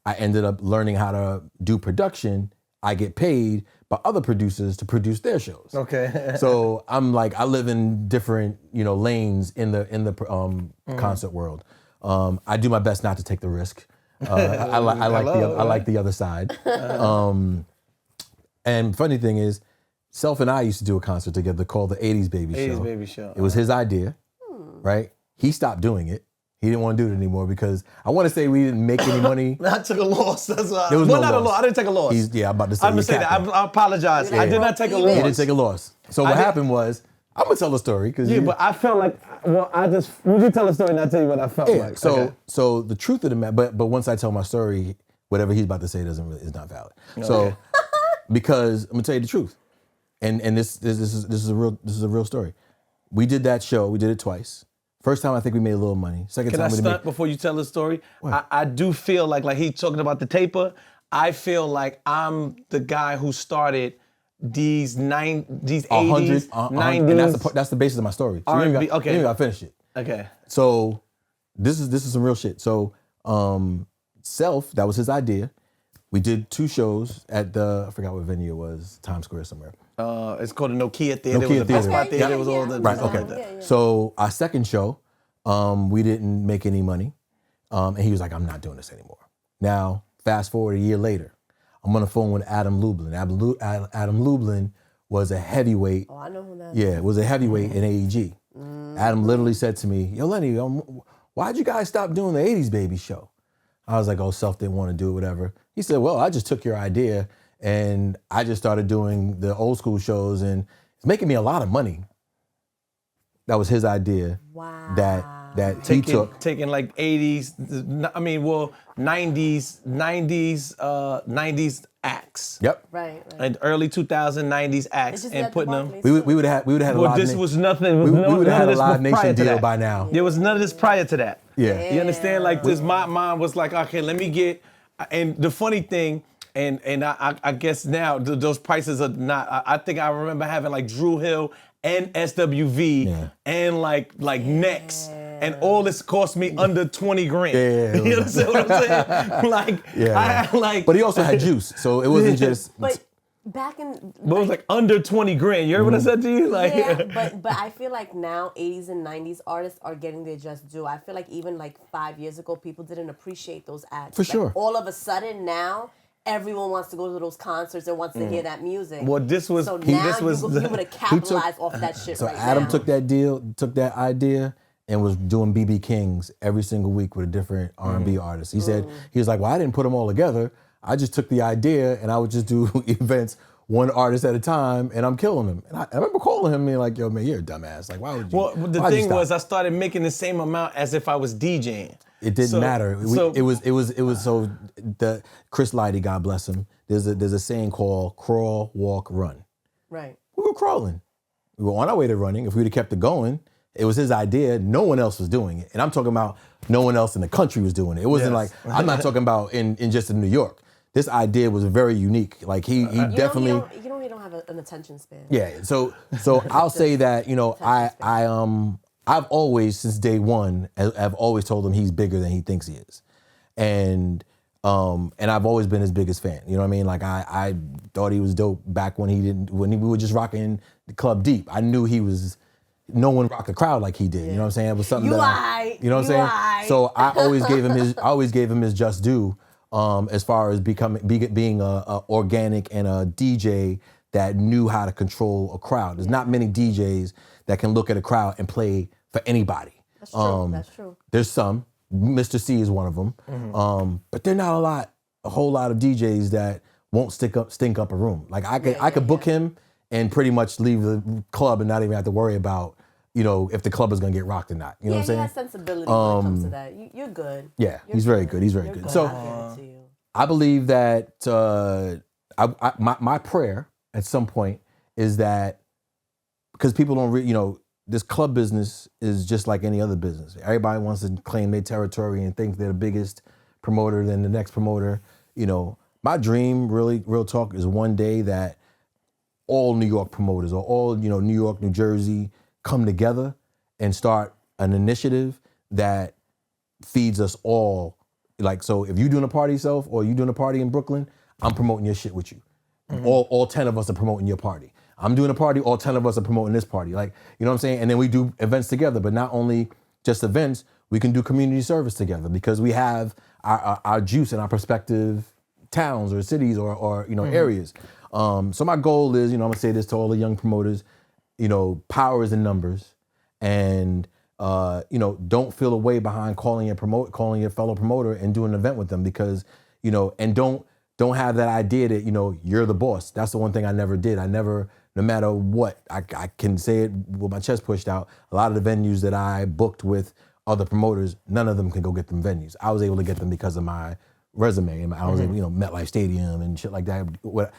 Speaker 1: I ended up learning how to do production. I get paid by other producers to produce their shows.
Speaker 2: Okay.
Speaker 1: So I'm like, I live in different, lanes in the concert world. I do my best not to take the risk. I like the other side. And funny thing is, Self and I used to do a concert together called the 80s Baby Show.
Speaker 2: 80s Baby Show.
Speaker 1: It was his idea, right? He stopped doing it. He didn't want to do it anymore because I want to say we didn't make any money.
Speaker 2: I took a loss. That's why.
Speaker 1: There was no
Speaker 2: not
Speaker 1: loss.
Speaker 2: A loss. I didn't take a loss.
Speaker 1: I'm about to say.
Speaker 2: I'm gonna say that. I apologize.
Speaker 1: Yeah.
Speaker 2: I did not take a
Speaker 1: He
Speaker 2: loss.
Speaker 1: didn't take a loss. So what happened was I'm gonna tell the story because
Speaker 2: but I felt like, would you tell a story and I'll tell you what I felt like?
Speaker 1: So the truth of the matter, but once I tell my story, whatever he's about to say is not valid. Okay. So because I'm gonna tell you the truth, and this is a real story. We did that show. We did it twice. First time I think we made a little money. Second
Speaker 2: Can
Speaker 1: time
Speaker 2: I
Speaker 1: we
Speaker 2: stunt before you tell the story? I do feel like he's talking about the taper. I feel like I'm the guy who started these 80s, 90s.
Speaker 1: And that's the basis of my story. So
Speaker 2: R&B,
Speaker 1: you ain't gotta finish it.
Speaker 2: Okay.
Speaker 1: So this is some real shit. So Self, that was his idea. We did 2 shows at I forgot what venue it was, Times Square somewhere.
Speaker 2: It's called the Nokia Theater.
Speaker 1: Nokia
Speaker 2: It was the Best Buy
Speaker 1: Theater.
Speaker 2: Theater. It was all the
Speaker 1: Right,
Speaker 2: stuff
Speaker 1: okay.
Speaker 2: like that.
Speaker 3: Yeah.
Speaker 1: So our second show, we didn't make any money. And he was like, I'm not doing this anymore. Now, fast forward a year later, I'm on the phone with Adam Lublin. Adam Lublin was a heavyweight.
Speaker 3: Oh, I know who that is.
Speaker 1: Yeah, was a heavyweight in AEG. Adam literally said to me, yo, Lenny, why'd you guys stop doing the 80s Baby show? I was like, oh, Self didn't want to do it, whatever. He said, well, I just took your idea and I just started doing the old school shows and it's making me a lot of money. That was his idea.
Speaker 3: Wow.
Speaker 1: That he took.
Speaker 2: Taking like 80s, 90s acts.
Speaker 1: Yep.
Speaker 3: Right.
Speaker 2: And early 2000s, 90s acts and putting them.
Speaker 1: We would have had a
Speaker 2: Well,
Speaker 1: Live
Speaker 2: this
Speaker 1: Nation.
Speaker 2: was nothing.
Speaker 1: We would have had a
Speaker 2: this
Speaker 1: Live
Speaker 2: was prior
Speaker 1: Nation
Speaker 2: to
Speaker 1: deal
Speaker 2: that.
Speaker 1: by now.
Speaker 2: There was none of this prior to that.
Speaker 1: Yeah.
Speaker 2: You understand? Like this, my mind was like, okay, let me get. And the funny thing, and I guess now those prices are not. I think I remember having like Drew Hill and SWV and like Next. And all this cost me under 20 grand.
Speaker 1: Yeah,
Speaker 2: you understand what I'm saying?
Speaker 1: But he also had juice, so it wasn't just.
Speaker 3: But back in,
Speaker 2: But it was like under 20 grand. You heard what I said to you? Like,
Speaker 3: but I feel like now 80s and 90s artists are getting their just due. I feel like even like 5 years ago, people didn't appreciate those acts.
Speaker 1: For sure.
Speaker 3: All of a sudden now, everyone wants to go to those concerts and wants to hear that music.
Speaker 2: Well, this was
Speaker 3: so now
Speaker 2: this was
Speaker 3: you would have capitalized off that shit
Speaker 1: So
Speaker 3: right
Speaker 1: Adam
Speaker 3: now.
Speaker 1: took that idea, and was doing BB Kings every single week with a different R&B artist. He said, he was like, well, I didn't put them all together. I just took the idea and I would just do events one artist at a time and I'm killing them. And I remember calling him and being like, yo, man, you're a dumbass. Like, why would you?
Speaker 2: Well, the thing was I started making the same amount as if I was DJing.
Speaker 1: It didn't matter. It was so the Chris Lighty, God bless him. There's a saying called crawl, walk, run.
Speaker 3: Right.
Speaker 1: We were crawling. We were on our way to running. If we'd have kept it going, it was his idea. No one else was doing it. And I'm talking about no one else in the country was doing it. It wasn't like, I'm not talking about in just in New York. This idea was very unique. Like he definitely.
Speaker 3: You don't have an attention span.
Speaker 1: Yeah. So I'll say that, I've always, since day one, I've always told him he's bigger than he thinks he is. And I've always been his biggest fan. You know what I mean? Like I thought he was dope back when we were just rocking the Club Deep. I knew no one rocked the crowd like he did. You know what I'm saying? It was something you know what I'm saying? So I always gave him his just due as far as being a organic and a DJ that knew how to control a crowd. There's not many DJs that can look at a crowd and play for anybody.
Speaker 3: That's true. That's true.
Speaker 1: There's some. Mr. C is one of them. But there are not a whole lot of DJs that won't stink up a room. Like I could book him and pretty much leave the club and not even have to worry about, if the club is gonna get rocked or not. You know what I'm saying?
Speaker 3: Yeah, he has sensibility when it comes to that. You're good.
Speaker 1: Yeah, he's very good. He's very good. So
Speaker 3: I give it to you.
Speaker 1: I believe that my prayer at some point is that, because people don't this club business is just like any other business. Everybody wants to claim their territory and think they're the biggest promoter than the next promoter. My dream, really, real talk, is one day that all New York promoters or all, New York, New Jersey come together and start an initiative that feeds us all. Like, so if you're doing a party yourself or you doing a party in Brooklyn, I'm promoting your shit with you. All 10 of us are promoting your party. I'm doing a party, all 10 of us are promoting this party. Like, you know what I'm saying? And then we do events together, but not only just events, we can do community service together because we have our juice in our prospective towns or cities or areas. So my goal is, I'm gonna say this to all the young promoters, power is in numbers, and don't feel away behind calling your fellow promoter and doing an event with them because, and don't have that idea that, you're the boss. That's the one thing I never did. I never no matter what, I can say it with my chest pushed out. A lot of the venues that I booked with other promoters, none of them can go get them venues. I was able to get them because of my resume, and I was able, MetLife Stadium and shit like that. But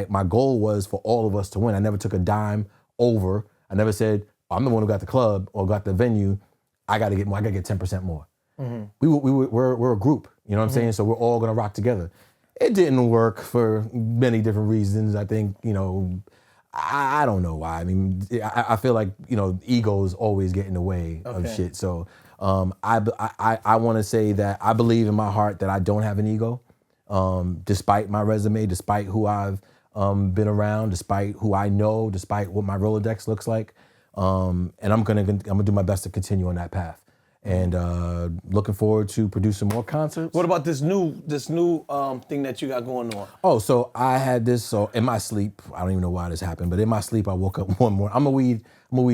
Speaker 1: my goal was for all of us to win. I never took a dime over. I never said, I'm the one who got the club or got the venue. I got to get more. I got to get 10% more. We're a group. You know what I'm saying? So we're all gonna rock together. It didn't work for many different reasons. I think, I don't know why. I mean, I feel like, egos always get in the way of shit. So I want to say that I believe in my heart that I don't have an ego, despite my resume, despite who I've been around, despite who I know, despite what my Rolodex looks like. And I'm gonna do my best to continue on that path. And looking forward to producing more concerts.
Speaker 2: What about this new thing that you got going on?
Speaker 1: Oh, so I had this. So in my sleep, I don't even know why this happened, but in my sleep, I woke up one morning. I'm a weed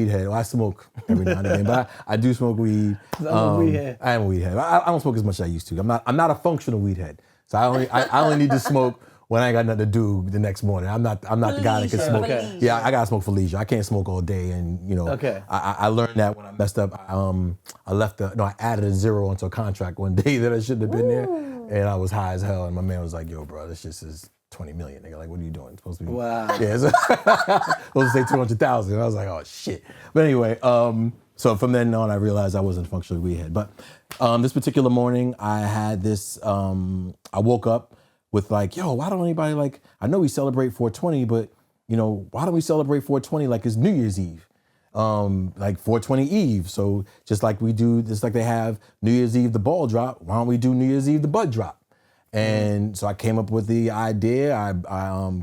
Speaker 1: head. Well, I smoke every now and then, but I do smoke weed.
Speaker 2: I'm a weed head.
Speaker 1: I am a weed head. I don't smoke as much as I used to. I'm not a functional weed head. So I only need to smoke when I ain't got nothing to do the next morning. I'm not the guy that can smoke.
Speaker 3: Okay.
Speaker 1: Yeah, I gotta smoke for leisure. I can't smoke all day, and
Speaker 2: Okay.
Speaker 1: I learned that when I messed up. I added a zero onto a contract one day that I shouldn't have been there, and I was high as hell. And my man was like, "Yo, bro, this just is 20 million." Nigga, like, what are you doing? It's supposed to be yeah, supposed to say 200,000. I was like, oh shit. But anyway, so from then on, I realized I wasn't functionally weed head. But this particular morning, I had this. I woke up with like, yo, why don't anybody I know we celebrate 420, but why don't we celebrate 420 like it's New Year's Eve? Like 420 Eve. So just like we do, just like they have New Year's Eve, the ball drop, why don't we do New Year's Eve, the bud drop? And so I came up with the idea. I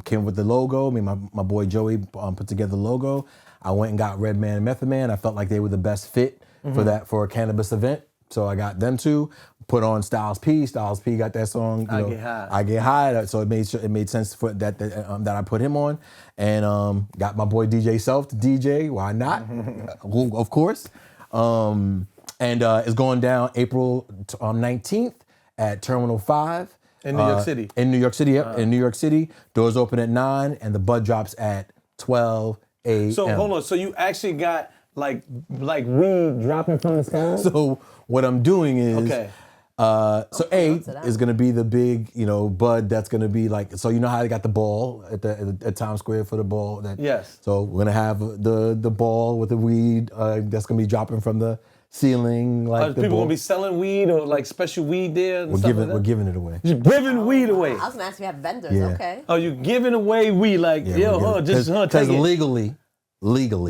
Speaker 1: came up with the logo. I mean, my boy Joey put together the logo. I went and got Redman and Method Man. I felt like they were the best fit for a cannabis event. So I got them two. Put on Styles P. Styles P got that song. I Get High. So it made sense for that I put him on, and got my boy DJ Self to DJ. Why not? Of course. And it's going down April 19th at Terminal 5
Speaker 2: in New York City.
Speaker 1: In New York City, yep. In New York City, doors open at 9, and the bud drops at 12 a.m.
Speaker 2: So hold on. So you actually got like weed dropping from the sky?
Speaker 1: So what I'm doing is, so A is gonna be the big, bud that's gonna be like, so how they got the ball at Times Square for the ball.
Speaker 2: Yes.
Speaker 1: So we're gonna have the ball with the weed that's gonna be dropping from the ceiling.
Speaker 2: Are people gonna be selling weed or like special weed there?
Speaker 1: We're giving it away.
Speaker 2: Just giving weed away.
Speaker 3: I was gonna ask if you have vendors.
Speaker 1: Yeah.
Speaker 3: Okay.
Speaker 2: Oh, you giving away weed like
Speaker 1: because
Speaker 2: take it.
Speaker 1: legally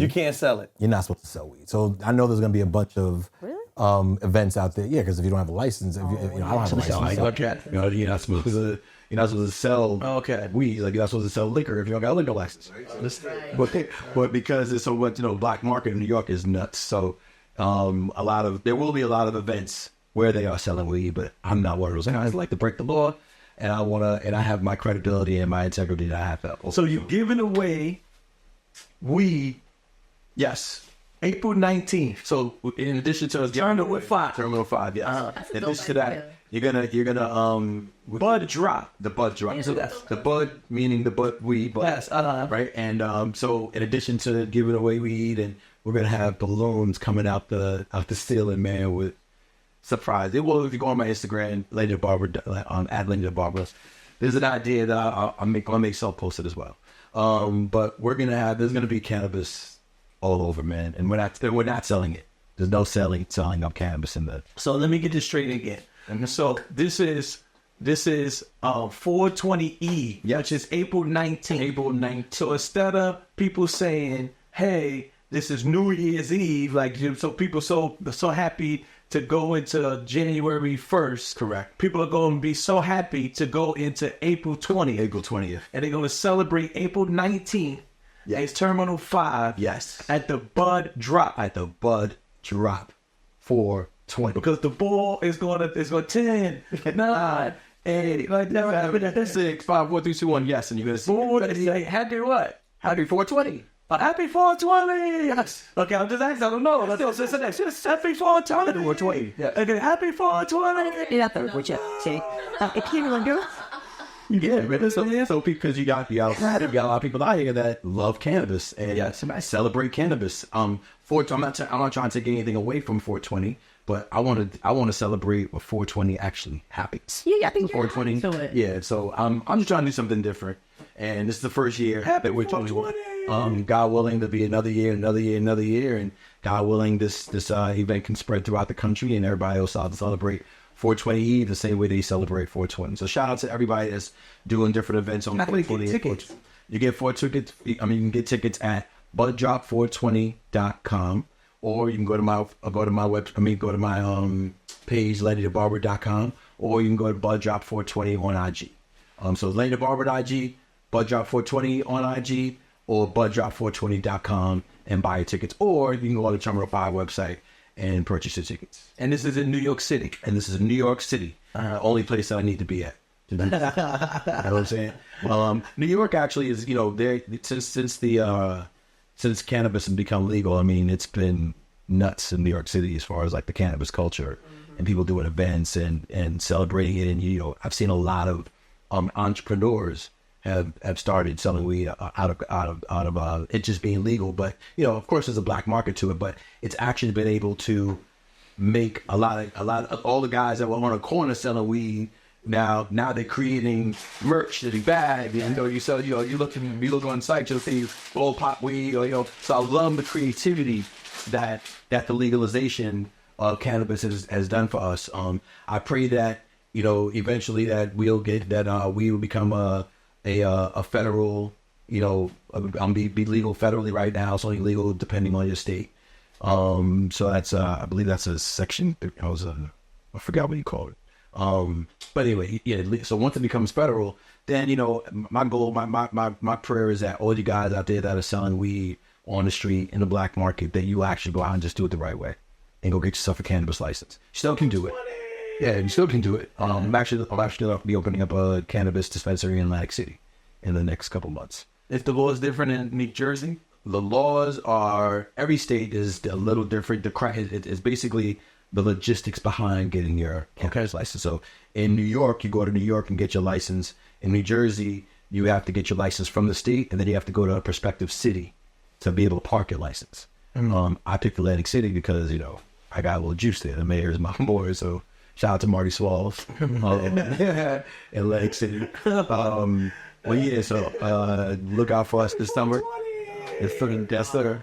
Speaker 2: You can't sell it.
Speaker 1: You're not supposed to sell weed. So I know there's gonna be a bunch of events out there. Yeah, because if you don't have a license, I don't have a license.
Speaker 4: You're not supposed to sell weed. Like, you're not supposed to sell liquor if you don't got a liquor license. Right? But because it's so much, black market in New York is nuts. So there will be a lot of events where they are selling weed, but I'm not one of those. I just like to break the law, and I have my credibility and my integrity that I have to uphold. So you're giving away weed, yes. April 19th. So in addition to Terminal 5, yeah. In addition to that, you're gonna bud drop. The bud drop. So the bud meaning the bud weed, bud, right? And so in addition to giving away weed, and we're gonna have balloons coming out the ceiling, man, with surprise. If you go on my Instagram, Lenny The Barber, at Lenny The Barber, there's an idea that I'm gonna make self-posted as well. But there's gonna be cannabis all over, man, and we're not selling it. There's no selling of cannabis in there. So let me get this straight again. And so this is 420E, which is April 19th. April 19th. So instead of people saying, "Hey, this is New Year's Eve," like, so people so happy to go into January 1st. Correct. People are going to be so happy to go into April 20th. April 20th. And they're going to celebrate April 19th. Yes. It's Terminal 5. Yes. At the bud drop. 420. Because the ball is going to 10, 9, 8, like that. 6, 5, 4, 3, 2, 1. Yes. And you're going to say, happy what? Happy 420. Happy 420. Yes. Okay, I'm just asking. I don't know. Let's just happy 420. 420. Yeah. Okay, happy 420. Yeah, man. So because you got a lot of people out here that love cannabis and celebrate cannabis. I'm not trying to take anything away from 420, but I want to celebrate what 420 actually happens.
Speaker 5: Yeah, I think
Speaker 4: 420. Yeah, so I'm just trying to do something different, and this is the first year that we're totally. God willing, to be another year, and God willing, this event can spread throughout the country, and everybody else will celebrate 420 Eve the same way they celebrate 420. So shout out to everybody that's doing different events on 420. Tickets. You get 4 tickets. You can get tickets at buddrop420.com, or you can go to my page lennythebarber.com, or you can go to buddrop420 on IG. So Lenny the Barber at IG, buddrop420 on IG, or buddrop420.com and buy your tickets, or you can go on the Terminal 5 website and purchase your tickets.
Speaker 2: And this is in New York City.
Speaker 4: Only place that I need to be at. You know what I'm saying? Well, New York actually is, there since cannabis has become legal. I mean, it's been nuts in New York City as far as like the cannabis culture, and people doing events and celebrating it. And I've seen a lot of entrepreneurs have started selling weed out of it just being legal. But of course, there's a black market to it. But it's actually been able to make a lot of all the guys that were on a corner selling weed. Now they're creating merch to be bagged. And you sell, you look on site, you'll see old pop weed, or So I love the creativity that the legalization of cannabis has done for us. I pray that eventually that we'll get that we will become a federal, be legal federally right now. It's only legal depending on your state. So that's I believe that's a section. I forgot what you call it. But anyway, so once it becomes federal, then, my goal, my prayer is that all you guys out there that are selling weed on the street in the black market, that you actually go out and just do it the right way and go get yourself a cannabis license. You still can do it. Yeah, you still can do it. I'll actually be opening up a cannabis dispensary in Atlantic City in the next couple months.
Speaker 2: If the law is different in New Jersey?
Speaker 4: The laws are, every state is a little different. It's basically the logistics behind getting your cannabis license. So in New York, you go to New York and get your license. In New Jersey, you have to get your license from the state, and then you have to go to a prospective city to be able to park your license. I picked Atlantic City because, I got a little juice there. The mayor is my boy, so shout out to Marty Swallows. Atlantic City. Look out for us this summer. It's that's a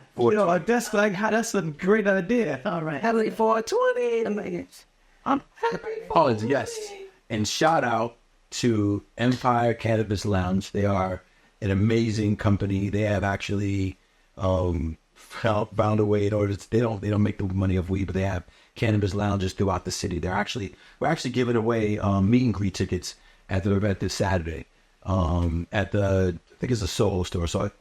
Speaker 4: great idea.
Speaker 5: All right. Happy 420.
Speaker 4: I'm happy. Yes. And shout out to Empire Cannabis Lounge. They are an amazing company. They have actually found a way in order to, they don't make the money of weed, but they have cannabis lounges throughout the city. We're actually giving away meet and greet tickets at the event this Saturday. At the, I think it's a Soho store. So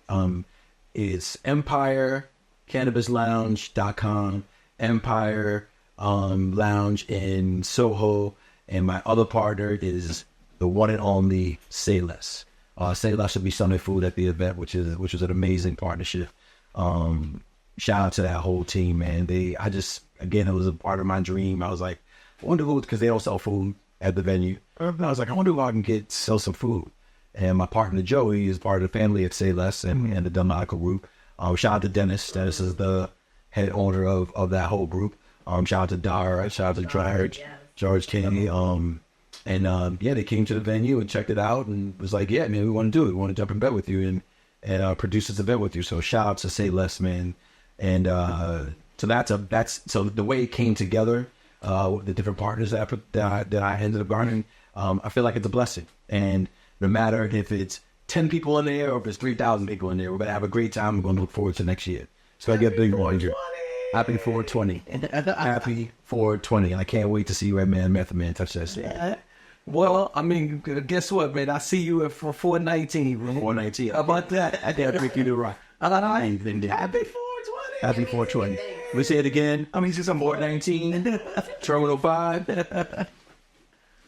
Speaker 4: it's EmpireCannabisLounge.com, Empire Lounge in Soho, and my other partner is the one and only Say Less. Say Less will be Sunday food at the event, which was an amazing partnership. Shout out to that whole team, man. It was a part of my dream. I was like, I wonder who, because they don't sell food at the venue. I was like, I wonder who I can sell some food. And my partner Joey is part of the family at Say Less and the Delmonico group. Shout out to Dennis. Dennis is the head owner of that whole group. Shout out to Dara. Shout out to George Kenny. They came to the venue and checked it out and was like, yeah, man, we want to do it. We want to jump in bed with you and produce this event with you. So shout out to Say Less, man. And so that's the way it came together. The different partners that I ended up garnering. I feel like it's a blessing. And no matter if it's 10 people in there or if it's 3,000 people in there, we're going to have a great time. We're going to look forward to next year. So I get big one here. Happy 420. Happy 420. I can't wait to see Redman, Method Man touch that stage.
Speaker 2: Well, I mean, guess what, man? I see you at 419.
Speaker 4: 419.
Speaker 2: How about that?
Speaker 4: I dare make you do right.
Speaker 2: Happy 420.
Speaker 4: Happy 420. We say it again. I mean, since I'm 419. Terminal 5. The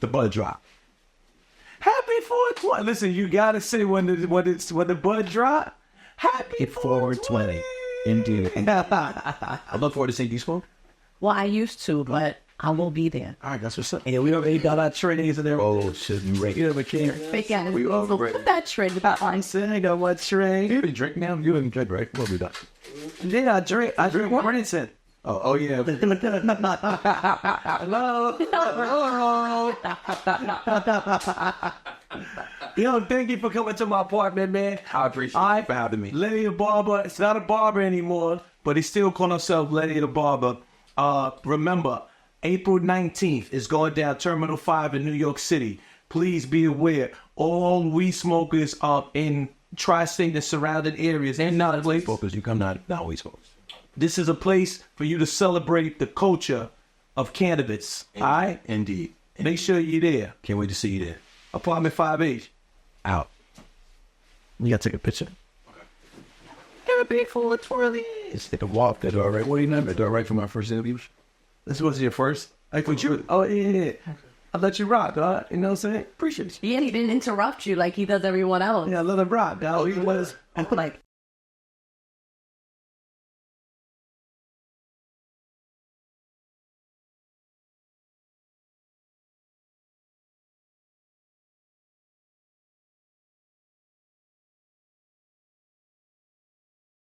Speaker 4: bud drop.
Speaker 2: Happy 420. Listen, you gotta say when the bud drop. Happy 420.
Speaker 4: Indeed. I look forward to seeing you smoke.
Speaker 5: Well, I used to, but I will be there.
Speaker 4: All right, that's what's up.
Speaker 6: Yeah, we already got our trainings in there.
Speaker 4: Oh, shit, you right.
Speaker 6: You know, McKinney.
Speaker 5: But yeah,
Speaker 4: We all
Speaker 5: put that trade about
Speaker 6: I said, I got one train.
Speaker 4: You didn't drink now? You didn't drink, right? What we done?
Speaker 6: Yeah, I drink Renton.
Speaker 4: Oh yeah.
Speaker 6: Hello. Yo, thank you for coming to my apartment, man.
Speaker 4: I appreciate you for having me.
Speaker 6: Lenny the Barber. It's not a barber anymore, but he still calling himself Lenny the Barber. Remember, April 19th is going down Terminal 5 in New York City. Please be aware, all weed smokers in tri-state and surrounding areas and not a place.
Speaker 4: Smokers, you come not we smokers.
Speaker 6: This is a place for you to celebrate the culture of cannabis. All right?
Speaker 4: Indeed.
Speaker 6: Make sure you're there.
Speaker 4: Can't wait to see you there.
Speaker 6: Apartment 5H.
Speaker 4: Out.
Speaker 6: You gotta take a picture.
Speaker 5: You're a big fool of twirly.
Speaker 4: It's like a walk. That all right? What do you know? All right for my first interview?
Speaker 6: This was your first? I thought you. Oh yeah. I let you rock, dog. You know what I'm saying? Appreciate you.
Speaker 5: Yeah, he didn't interrupt you like he does everyone else.
Speaker 6: Yeah, I let him rock, dog. He was.
Speaker 5: I'm like,